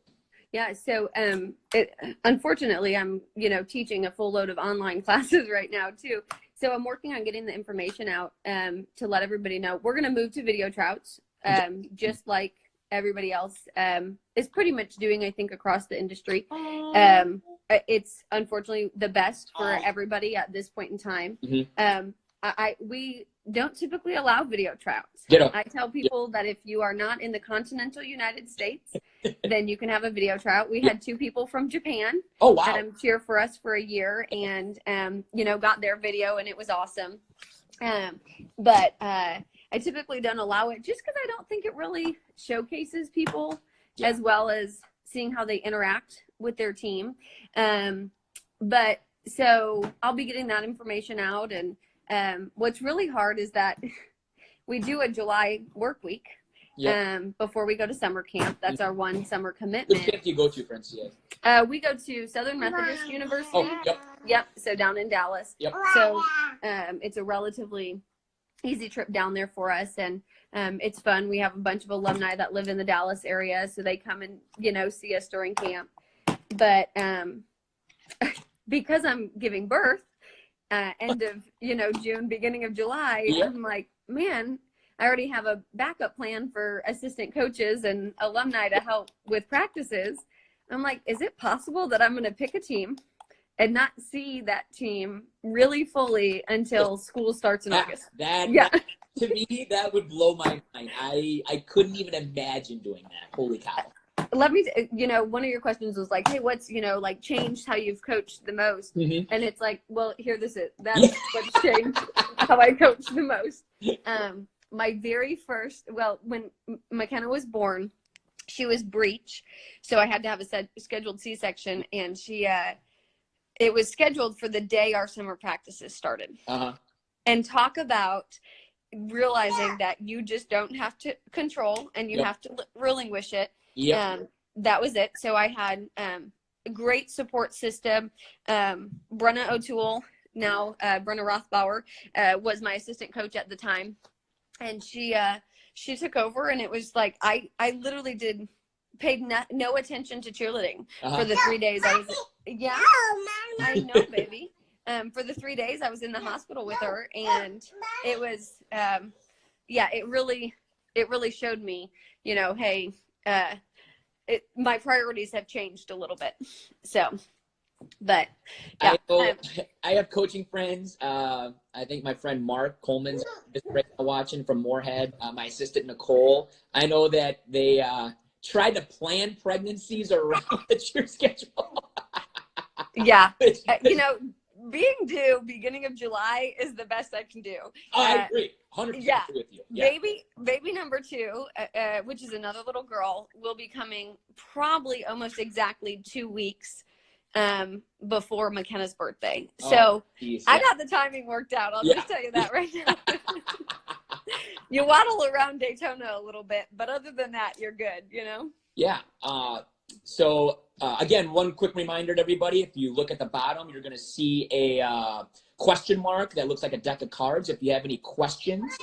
[SPEAKER 3] Yeah, so unfortunately, I'm, you know, teaching a full load of online classes right now too. So I'm working on getting the information out to let everybody know. We're going to move to video tryouts. Just like everybody else is pretty much doing, I think, across the industry. It's unfortunately the best for everybody at this point in time.
[SPEAKER 1] Mm-hmm.
[SPEAKER 3] We don't typically allow video tryouts. I tell people that if you are not in the continental United States, then you can have a video tryout. We had 2 people from Japan cheer for us for a year and, you know, got their video and it was awesome. But I typically don't allow it just because I don't think it really showcases people as well as seeing how they interact with their team. But so I'll be getting that information out. And what's really hard is that we do a July work week before we go to summer camp. That's our one summer commitment.
[SPEAKER 1] Which camp do you go to for NCA?
[SPEAKER 3] We go to Southern Methodist University.
[SPEAKER 1] Oh,
[SPEAKER 3] Yep. So down in Dallas.
[SPEAKER 1] Yep.
[SPEAKER 3] So it's a relatively easy trip down there for us, and it's fun. We have a bunch of alumni that live in the Dallas area, so they come and, you know, see us during camp. But because I'm giving birth end of, you know, June, beginning of July, I'm like, man, I already have a backup plan for assistant coaches and alumni to help with practices. I'm like, is it possible that I'm going to pick a team and not see that team really fully until school starts in August?
[SPEAKER 1] That to me, that would blow my mind. I couldn't even imagine doing that. Holy cow.
[SPEAKER 3] Let me, you know, one of your questions was like, hey, what's, you know, like changed how you've coached the most?
[SPEAKER 1] Mm-hmm.
[SPEAKER 3] And it's like, well, that's what's changed how I coach the most. My very first, well, when McKenna was born, she was breech. So I had to have a scheduled C-section, and it was scheduled for the day our summer practices started. And talk about realizing that you just don't have to control and you have to relinquish it. That was it. So I had a great support system. Brenna O'Toole, now Brenna Rothbauer, was my assistant coach at the time. And she took over, and it was like, I literally paid no attention to cheerleading for the 3 days I was, I know, baby. For the 3 days I was in the hospital with her, and it was, it really showed me, you know, hey, my priorities have changed a little bit. So, but yeah.
[SPEAKER 1] I have coaching friends. I think my friend Mark Coleman's just right now watching from Moorhead. My assistant Nicole. I know that they tried to plan pregnancies around the cheer schedule.
[SPEAKER 3] Yeah, you know, being due beginning of July is the best I can do.
[SPEAKER 1] I agree, 100% agree with you. Yeah.
[SPEAKER 3] Baby number 2, which is another little girl, will be coming probably almost exactly 2 weeks before McKenna's birthday. So I got the timing worked out. I'll just tell you that right now. You waddle around Daytona a little bit, but other than that, you're good, you know? Yeah.
[SPEAKER 1] So again, one quick reminder to everybody, if you look at the bottom, you're going to see a question mark that looks like a deck of cards. If you have any questions,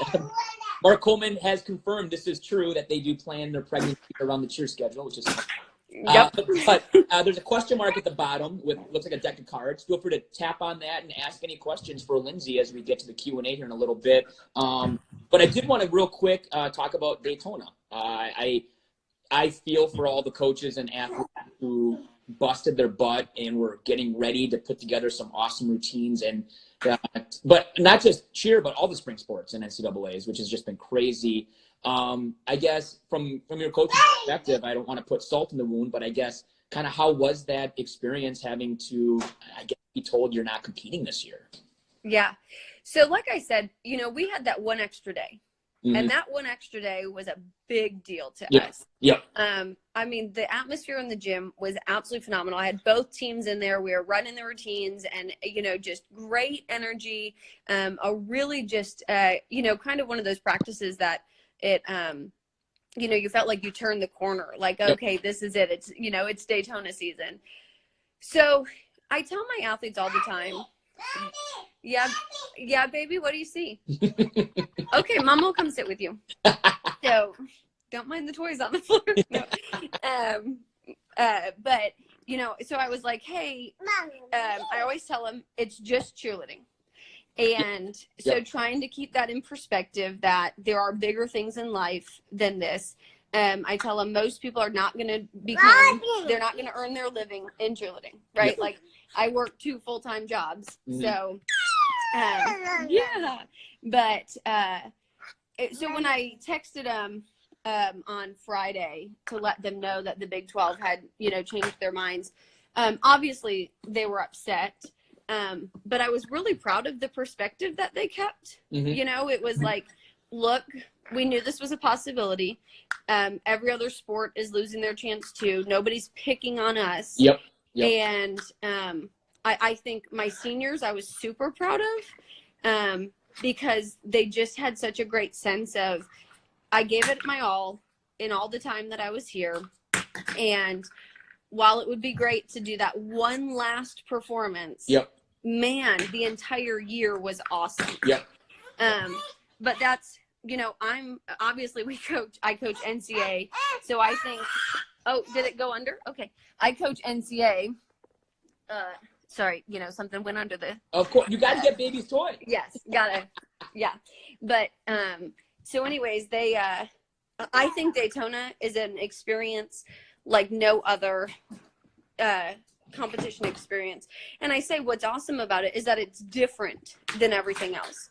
[SPEAKER 1] Mark Coleman has confirmed this is true, that they do plan their pregnancy around the cheer schedule, which is but there's a question mark at the bottom with looks like a deck of cards. Feel free to tap on that and ask any questions for Lindsay as we get to the Q&A here in a little bit. But I did want to real quick talk about Daytona. I feel for all the coaches and athletes who busted their butt and were getting ready to put together some awesome routines. And but not just cheer, but all the spring sports and NCAAs, which has just been crazy. I guess from your coach's perspective, I don't want to put salt in the wound, but I guess kind of how was that experience having to, I guess, be told you're not competing this year?
[SPEAKER 3] Yeah. So like I said, you know, we had that one extra day. And that one extra day was a big deal to us.
[SPEAKER 1] Yep.
[SPEAKER 3] I mean, the atmosphere in the gym was absolutely phenomenal. I had both teams in there. We were running the routines and, you know, just great energy. A really just, you know, kind of one of those practices that it, you know, you felt like you turned the corner. Like, okay, this is it. It's, you know, it's Daytona season. So I tell my athletes all the time, yeah, baby, what do you see? Okay, Mom will come sit with you. So don't mind the toys on the floor. No. But, you know, so I was like, hey, I always tell them it's just cheerleading. And so trying to keep that in perspective that there are bigger things in life than this. I tell them most people are not going to they're not going to earn their living in cheerleading, right? Like I work 2 full-time jobs. So, but, so when I texted them, on Friday to let them know that the Big 12 had, you know, changed their minds, obviously they were upset. But I was really proud of the perspective that they kept. You know, it was like, look, we knew this was a possibility. Every other sport is losing their chance too. Nobody's picking on us. And I think my seniors I was super proud of because they just had such a great sense of I gave it my all in all the time that I was here. And while it would be great to do that one last performance, man, the entire year was awesome. But that's, you know, I'm obviously I coach NCAA. So I think, oh, did it go under? Okay. I coach NCAA. Sorry, you know, something went under the.
[SPEAKER 1] Of course, you got to get baby's toy.
[SPEAKER 3] Yes, gotta. Yeah. But, so anyways, they, I think Daytona is an experience like no other, competition experience. And I say what's awesome about it is that it's different than everything else.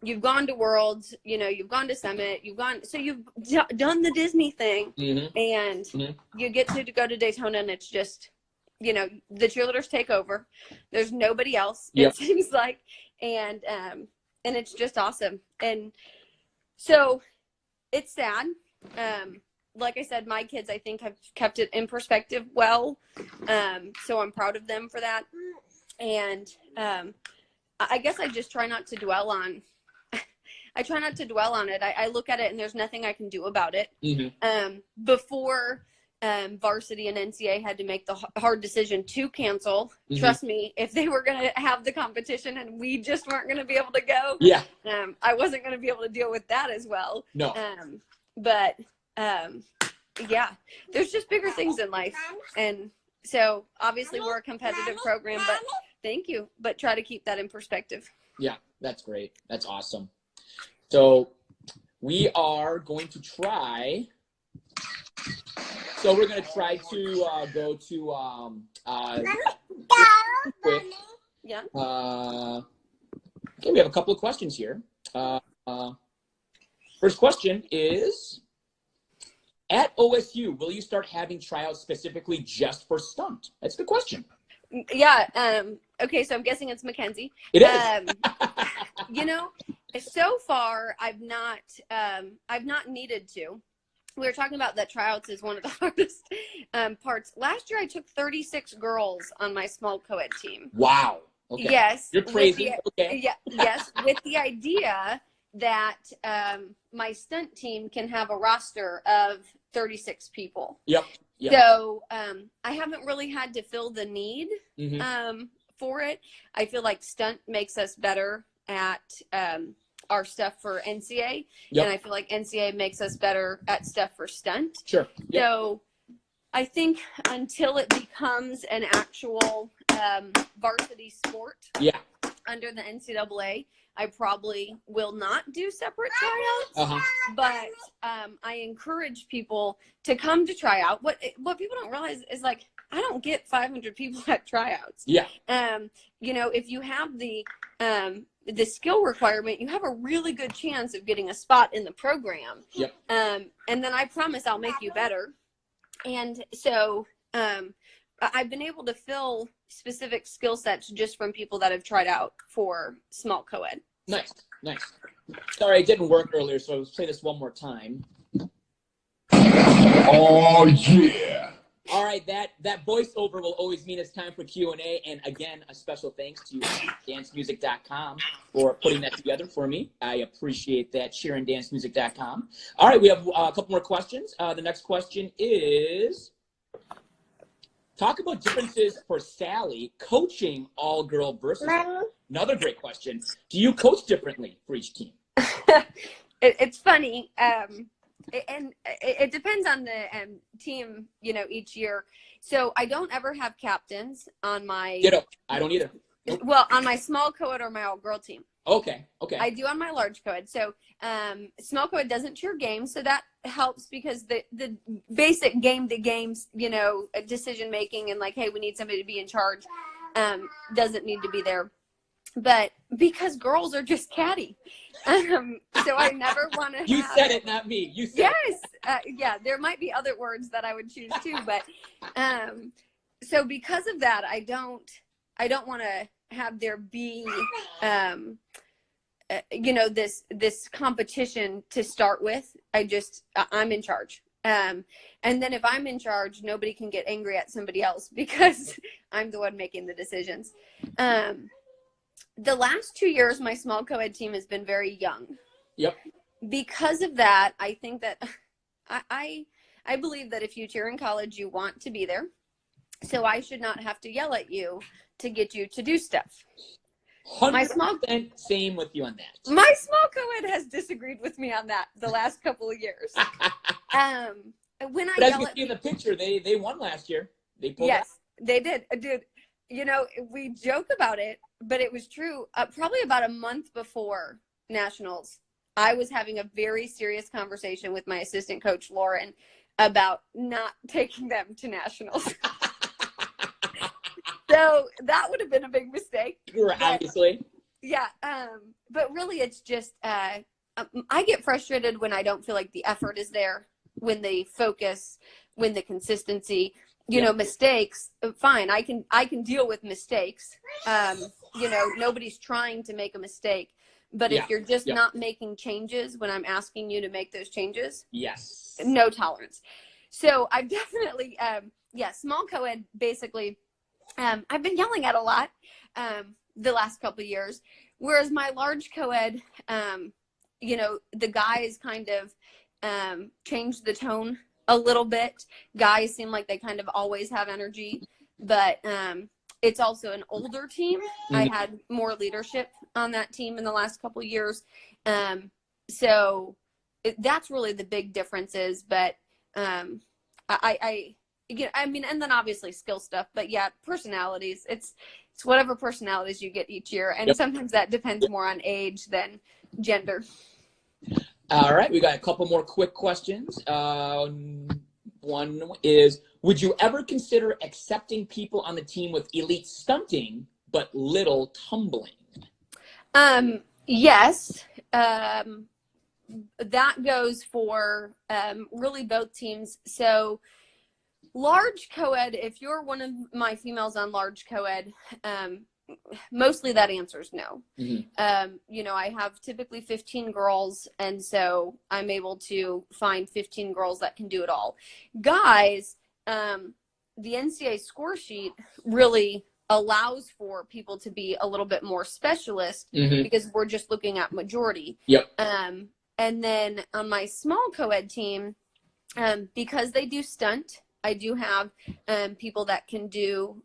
[SPEAKER 3] You've gone to Worlds, you know, you've gone to Summit, you've done the Disney thing, and you get to go to Daytona, and it's just, you know, the cheerleaders take over. There's nobody else, it seems like, and it's just awesome. And so it's sad. Like I said, my kids, I think, have kept it in perspective well. So I'm proud of them for that. And I guess I just try not to dwell on it. I look at it and there's nothing I can do about it. Before varsity and NCAA had to make the hard decision to cancel, trust me, if they were going to have the competition and we just weren't going to be able to go, I wasn't going to be able to deal with that as well.
[SPEAKER 1] No.
[SPEAKER 3] But yeah, there's just bigger things in life. And so obviously we're a competitive program, but thank you. But try to keep that in perspective.
[SPEAKER 1] Yeah, that's great. That's awesome. So we are going to try. So we're going to try to go to quick.
[SPEAKER 3] Yeah.
[SPEAKER 1] Okay, we have a couple of questions here. First question is, at OSU, will you start having tryouts specifically just for stunt? That's a good question.
[SPEAKER 3] Yeah. Okay, so I'm guessing it's Mackenzie.
[SPEAKER 1] It is.
[SPEAKER 3] You know, so far I've not needed to. We were talking about that tryouts is one of the hardest parts. Last year I took 36 girls on my small co-ed team.
[SPEAKER 1] Wow. Okay.
[SPEAKER 3] Yes.
[SPEAKER 1] You're crazy. Okay.
[SPEAKER 3] Yeah. Yes. With the idea that my stunt team can have a roster of 36 people.
[SPEAKER 1] Yep.
[SPEAKER 3] So I haven't really had to fill the need for it. I feel like stunt makes us better at our stuff for NCAA, and I feel like NCAA makes us better at stuff for stunt.
[SPEAKER 1] Sure. Yep.
[SPEAKER 3] So I think until it becomes an actual varsity sport under the NCAA, I probably will not do separate tryouts. But I encourage people to come to try out. What people don't realize is, like, I don't get 500 people at tryouts.
[SPEAKER 1] Yeah.
[SPEAKER 3] You know, if you have the skill requirement, you have a really good chance of getting a spot in the program.
[SPEAKER 1] Yep.
[SPEAKER 3] And then I promise I'll make you better. And so I've been able to fill specific skill sets just from people that have tried out for small co-ed.
[SPEAKER 1] Nice. Sorry, it didn't work earlier, so let's play this one more time.
[SPEAKER 2] Oh, yeah.
[SPEAKER 1] All right, that voiceover will always mean it's time for Q&A. And again, a special thanks to dancemusic.com for putting that together for me. I appreciate that, SharonDanceMusic.com. All right, we have a couple more questions. The next question is, talk about differences for Sally coaching all-girl versus another great question. Do you coach differently for each team?
[SPEAKER 3] It's funny. And it depends on the team, you know, each year. So I don't ever have captains on my.
[SPEAKER 1] Ditto. I don't either. Nope.
[SPEAKER 3] Well, on my small co-ed or my all-girl team.
[SPEAKER 1] Okay.
[SPEAKER 3] I do on my large co-ed. So small co-ed doesn't cheer games, so that helps because the basic game-to-game, you know, decision making and like, hey, we need somebody to be in charge, doesn't need to be there. But because girls are just catty, so I never want to.
[SPEAKER 1] You said it, not me. You said
[SPEAKER 3] yes, yeah. There might be other words that I would choose too, but so because of that, I don't want to have there be, you know, this competition to start with. I'm in charge. And then if I'm in charge, nobody can get angry at somebody else because I'm the one making the decisions. The last 2 years, my small co-ed team has been very young.
[SPEAKER 1] Yep.
[SPEAKER 3] Because of that, I think that I believe that if you cheer in college, you want to be there. So I should not have to yell at you to get you to do stuff.
[SPEAKER 1] 100% same with you on that.
[SPEAKER 3] My small co-ed has disagreed with me on that the last couple of years. When I
[SPEAKER 1] But as
[SPEAKER 3] yell
[SPEAKER 1] you
[SPEAKER 3] at
[SPEAKER 1] see in the picture, they won last year. They pulled
[SPEAKER 3] yes, they did. Dude, you know, we joke about it, but it was true. Probably about a month before nationals, I was having a very serious conversation with my assistant coach, Lauren, about not taking them to nationals. So that would have been a big mistake.
[SPEAKER 1] Obviously.
[SPEAKER 3] Yeah. But really, it's just, I get frustrated when I don't feel like the effort is there, when the focus, when the consistency, you know, mistakes, fine. I can deal with mistakes. You know, nobody's trying to make a mistake, but if you're just not making changes when I'm asking you to make those changes,
[SPEAKER 1] yes,
[SPEAKER 3] no tolerance. So I've definitely, small co-ed basically, I've been yelling at a lot, the last couple of years, whereas my large co-ed, you know, the guys kind of, changed the tone a little bit. Guys seem like they kind of always have energy, but it's also an older team. I had more leadership on that team in the last couple of years. So that's really the big differences. But I mean, and then obviously skill stuff, but yeah, personalities, it's whatever personalities you get each year. And sometimes that depends more on age than gender.
[SPEAKER 1] All right, we got a couple more quick questions. One is, would you ever consider accepting people on the team with elite stunting but little tumbling?
[SPEAKER 3] Yes. That goes for really both teams. So large co-ed, if you're one of my females on large co-ed, mostly that answer is no. You know, I have typically 15 girls, and so I'm able to find 15 girls that can do it all. Guys, the NCAA score sheet really allows for people to be a little bit more specialist because we're just looking at majority. And then on my small co-ed team, because they do stunt, I do have people that can do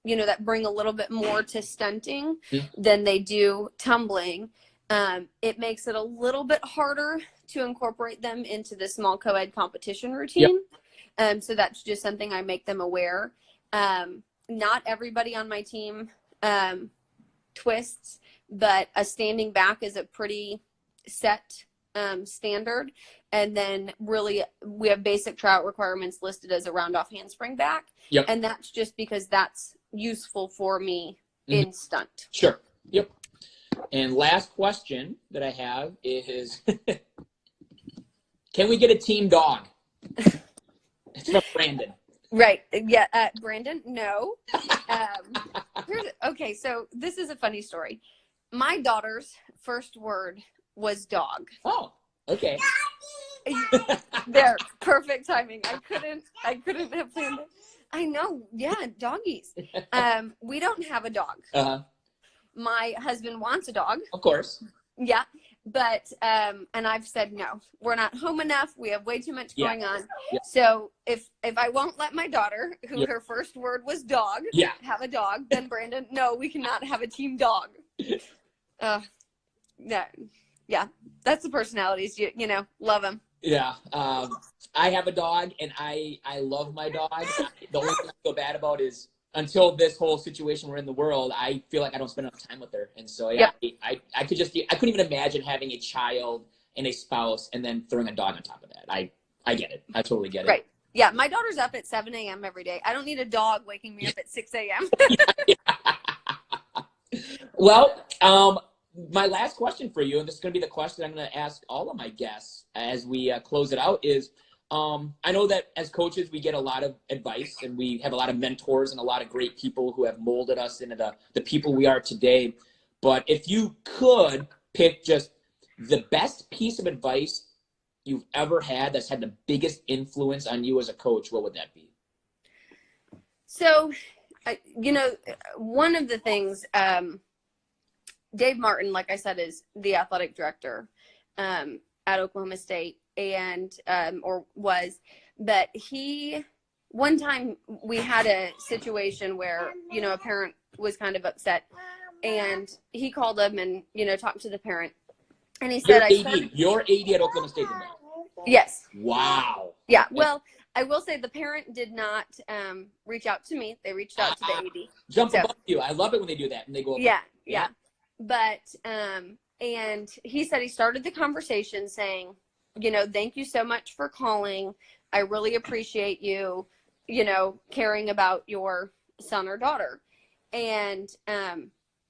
[SPEAKER 3] you know, that bring a little bit more to stunting than they do tumbling. It makes it a little bit harder to incorporate them into the small co-ed competition routine. So that's just something I make them aware. Not everybody on my team twists, but a standing back is a pretty set standard. And then really we have basic tryout requirements listed as a round off handspring back.
[SPEAKER 1] Yep.
[SPEAKER 3] And that's just because that's useful for me in stunt.
[SPEAKER 1] Sure. Yep. And last question that I have is, can we get a team dog? It's from Brandon.
[SPEAKER 3] Right. Yeah. Brandon, no. Okay. So this is a funny story. My daughter's first word was dog.
[SPEAKER 1] Oh, okay.
[SPEAKER 3] There. Perfect timing. I couldn't have planned it. I know. Yeah. Doggies. We don't have a dog.
[SPEAKER 1] Uh-huh.
[SPEAKER 3] My husband wants a dog.
[SPEAKER 1] Of course.
[SPEAKER 3] Yeah. But, and I've said, no, we're not home enough. We have way too much going on.
[SPEAKER 1] Yeah.
[SPEAKER 3] So if I won't let my daughter, who her first word was dog, have a dog, then Brandon, no, we cannot have a team dog. Yeah, that's the personalities, you know, love them.
[SPEAKER 1] Yeah. I have a dog and I love my dog. The only thing I feel bad about is until this whole situation we're in the world, I feel like I don't spend enough time with her. And so, yeah, I couldn't even imagine having a child and a spouse and then throwing a dog on top of that. I get it. I totally get it.
[SPEAKER 3] Right. Yeah. My daughter's up at 7 a.m. every day. I don't need a dog waking me up at 6 a.m.
[SPEAKER 1] Well, my last question for you, and this is going to be the question I'm going to ask all of my guests as we close it out, is I know that as coaches, we get a lot of advice and we have a lot of mentors and a lot of great people who have molded us into the people we are today. But if you could pick just the best piece of advice you've ever had that's had the biggest influence on you as a coach, what would that be?
[SPEAKER 3] So, you know, one of the things, Dave Martin, like I said, is the athletic director at Oklahoma State. And but one time we had a situation where, you know, a parent was kind of upset and he called him and, you know, talked to the parent and he said,
[SPEAKER 1] You're AD at Oklahoma State.
[SPEAKER 3] Yes.
[SPEAKER 1] Wow.
[SPEAKER 3] Yeah. Well, I will say the parent did not reach out to me. They reached out to the AD.
[SPEAKER 1] Jump above you. I love it when they do that and they go.
[SPEAKER 3] Yeah. But, and he said he started the conversation saying, you know, thank you so much for calling. I really appreciate you, you know, caring about your son or daughter. And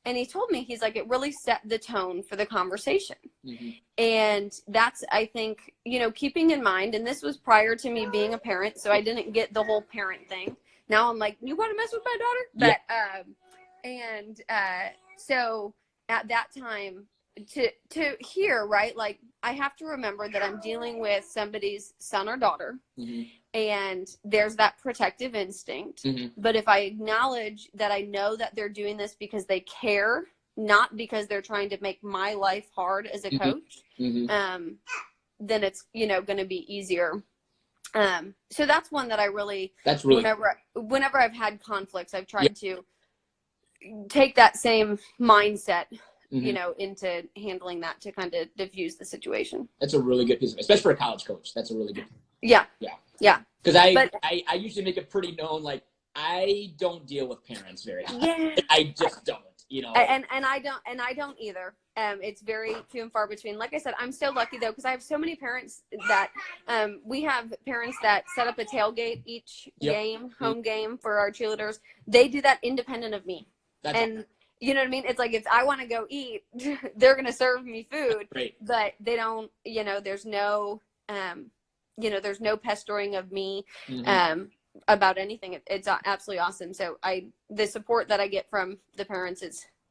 [SPEAKER 3] he told me, he's like, it really set the tone for the conversation. Mm-hmm. And that's, I think, you know, keeping in mind, and this was prior to me being a parent, so I didn't get the whole parent thing. Now I'm like, you want to mess with my daughter? But, so at that time, to hear, right, like I have to remember that I'm dealing with somebody's son or daughter, mm-hmm. and there's that protective instinct. Mm-hmm. But if I acknowledge that I know that they're doing this because they care, not because they're trying to make my life hard as a mm-hmm. coach, mm-hmm. Then it's, you know, going to be easier. So that's one that I really, whenever I've had conflicts, I've tried to take that same mindset, mm-hmm. you know, into handling that to kind of diffuse the situation.
[SPEAKER 1] That's a really good piece of, especially for a college coach. That's a really good.
[SPEAKER 3] Yeah. Because
[SPEAKER 1] I usually make it pretty known, like I don't deal with parents very often. Yeah. I just don't, you know.
[SPEAKER 3] And I don't either. It's very few and far between. Like I said, I'm so lucky though, because I have so many parents that we have parents that set up a tailgate each game, home game for our cheerleaders. They do that independent of me. That's and you know what I mean? It's like, if I want to go eat, they're going to serve me food, right. But they don't, you know, there's no, there's no pestering of me, mm-hmm. About anything. It's absolutely awesome. So the support that I get from the parents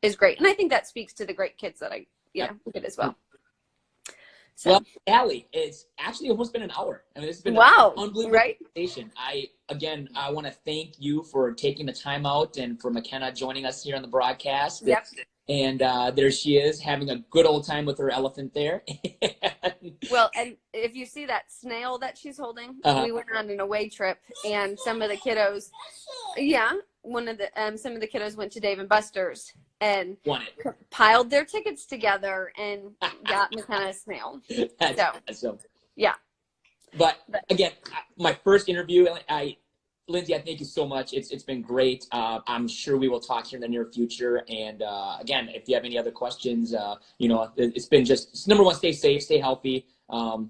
[SPEAKER 3] is great. And I think that speaks to the great kids that I get as well. So.
[SPEAKER 1] Well, Allie, it's actually almost been an hour. I mean, this has been an unbelievable conversation. I want to thank you for taking the time out and for McKenna joining us here on the broadcast.
[SPEAKER 3] Yep.
[SPEAKER 1] And there she is having a good old time with her elephant there.
[SPEAKER 3] Well, and if you see that snail that she's holding, we went on an away trip and some of the kiddos, some of the kiddos went to Dave & Buster's and piled their tickets together and got McKenna a snail.
[SPEAKER 1] That's awesome.
[SPEAKER 3] Yeah.
[SPEAKER 1] But again, my first interview, Lindsay, I thank you so much. It's been great. I'm sure we will talk here in the near future. And again, if you have any other questions, it's been just number one, stay safe, stay healthy. I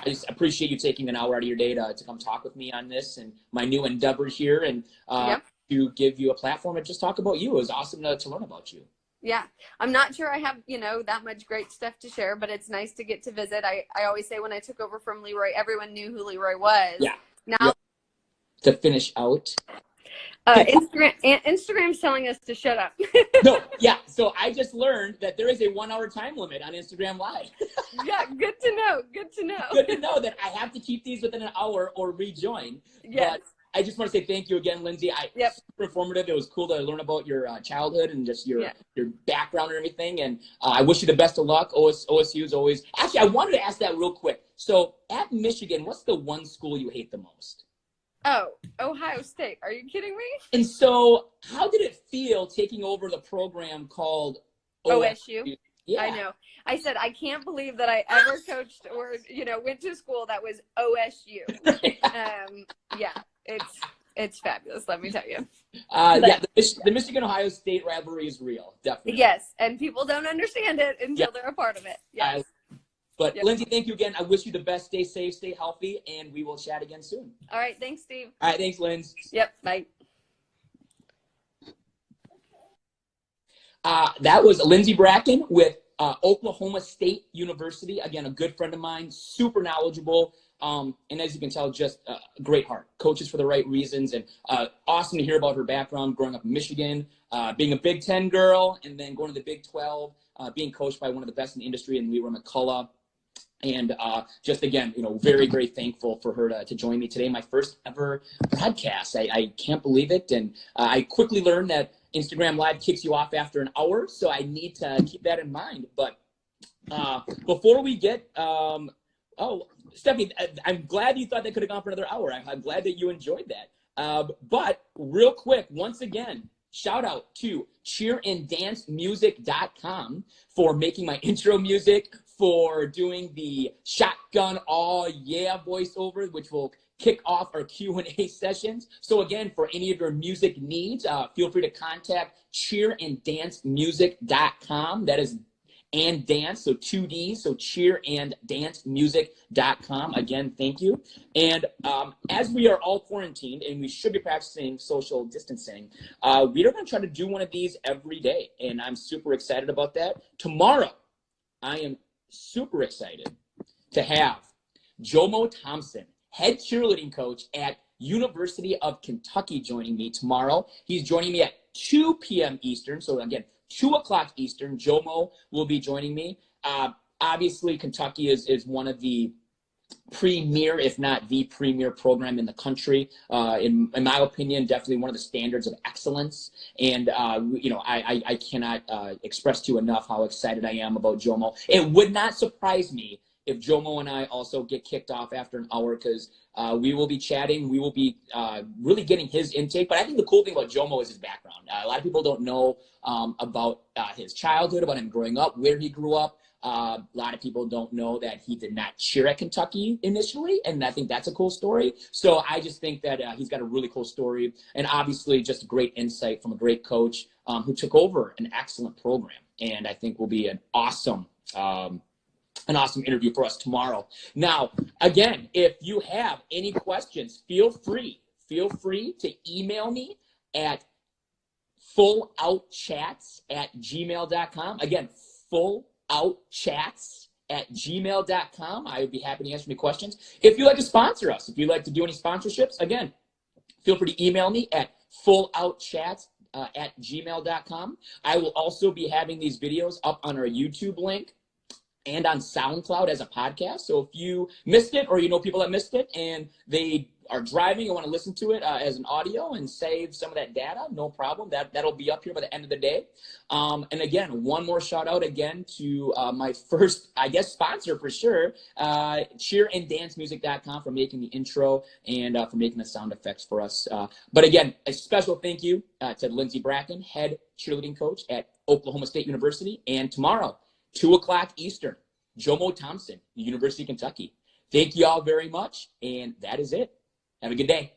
[SPEAKER 1] just appreciate you taking an hour out of your day to come talk with me on this and my new endeavor here, and to give you a platform and just talk about you. It was awesome to learn about you.
[SPEAKER 3] Yeah, I'm not sure I have, that much great stuff to share, but it's nice to get to visit. I always say when I took over from Leroy, everyone knew who Leroy was.
[SPEAKER 1] Yeah.
[SPEAKER 3] Now,
[SPEAKER 1] yep. To finish out.
[SPEAKER 3] Instagram's telling us to shut up.
[SPEAKER 1] No, yeah. So I just learned that there is a 1 hour time limit on Instagram Live.
[SPEAKER 3] Yeah, good to know. Good to know.
[SPEAKER 1] Good to know that I have to keep these within an hour or rejoin.
[SPEAKER 3] Yes.
[SPEAKER 1] But I just want to say thank you again, Lindsay. Super informative. It was cool to learn about your childhood and just your background and everything. And I wish you the best of luck. OSU is always. Actually, I wanted to ask that real quick. So at Michigan, what's the one school you hate the most?
[SPEAKER 3] Oh, Ohio State. Are you kidding me?
[SPEAKER 1] And so how did it feel taking over the program called
[SPEAKER 3] OSU?
[SPEAKER 1] Yeah.
[SPEAKER 3] I know. I said, I can't believe that I ever coached or, went to school that was OSU. It's fabulous, let me tell you.
[SPEAKER 1] The Michigan-Ohio State rivalry is real, definitely.
[SPEAKER 3] Yes, and people don't understand it until they're a part of it. Yes.
[SPEAKER 1] Lindsay, thank you again. I wish you the best. Stay safe, stay healthy, and we will chat again soon.
[SPEAKER 3] All right, thanks, Steve.
[SPEAKER 1] All right, thanks, Lindsay.
[SPEAKER 3] Yep, bye.
[SPEAKER 1] That was Lindsay Bracken with Oklahoma State University. Again, a good friend of mine, super knowledgeable. And as you can tell, just a great heart. Coaches for the right reasons. And awesome to hear about her background growing up in Michigan, being a Big Ten girl, and then going to the Big 12, being coached by one of the best in the industry in Leroy McCullough. And just again, very, very thankful for her to join me today. My first ever broadcast. I can't believe it. And I quickly learned that Instagram Live kicks you off after an hour. So I need to keep that in mind. But before we get, Stephanie, I'm glad you thought that could have gone for another hour. I'm glad that you enjoyed that. But real quick, once again, shout out to cheeranddancemusic.com for making my intro music, for doing the shotgun "Aw Yeah" voiceover, which will kick off our Q&A sessions. So again, for any of your music needs, feel free to contact cheeranddancemusic.com. That is and dance, so 2 Ds, so cheeranddancemusic.com. Again, thank you. And as we are all quarantined and we should be practicing social distancing, we are going to try to do one of these every day, and I'm super excited about that. Tomorrow, I am super excited to have Jomo Thompson, head cheerleading coach at University of Kentucky, joining me tomorrow. He's joining me at 2 p.m. Eastern, so again, 2 o'clock Eastern. Jomo will be joining me. Obviously, Kentucky is one of the premier, if not the premier program in the country. In my opinion, definitely one of the standards of excellence. And, I cannot express to you enough how excited I am about Jomo. It would not surprise me if Jomo and I also get kicked off after an hour, because we will be chatting. We will be really getting his intake. But I think the cool thing about Jomo is his background. A lot of people don't know about his childhood, about him growing up, where he grew up. A lot of people don't know that he did not cheer at Kentucky initially, and I think that's a cool story. So I just think that he's got a really cool story, and obviously just great insight from a great coach who took over an excellent program, and I think will be an awesome interview for us tomorrow. Now, again, if you have any questions, feel free to email me at fulloutchats@gmail.com. Again, fulloutchats@gmail.com. I would be happy to answer any questions. If you'd like to sponsor us, if you'd like to do any sponsorships, again, feel free to email me at fulloutchats@gmail.com. I will also be having these videos up on our YouTube link and on SoundCloud as a podcast. So if you missed it, or you know people that missed it and they are driving and want to listen to it as an audio and save some of that data, no problem. That'll be up here by the end of the day. And again, one more shout out again to my first, I guess, sponsor for sure, cheeranddancemusic.com, for making the intro and for making the sound effects for us. But again, a special thank you to Lindsay Bracken, head cheerleading coach at Oklahoma State University. And tomorrow, 2 o'clock Eastern, Jomo Thompson, University of Kentucky. Thank you all very much, and that is it. Have a good day.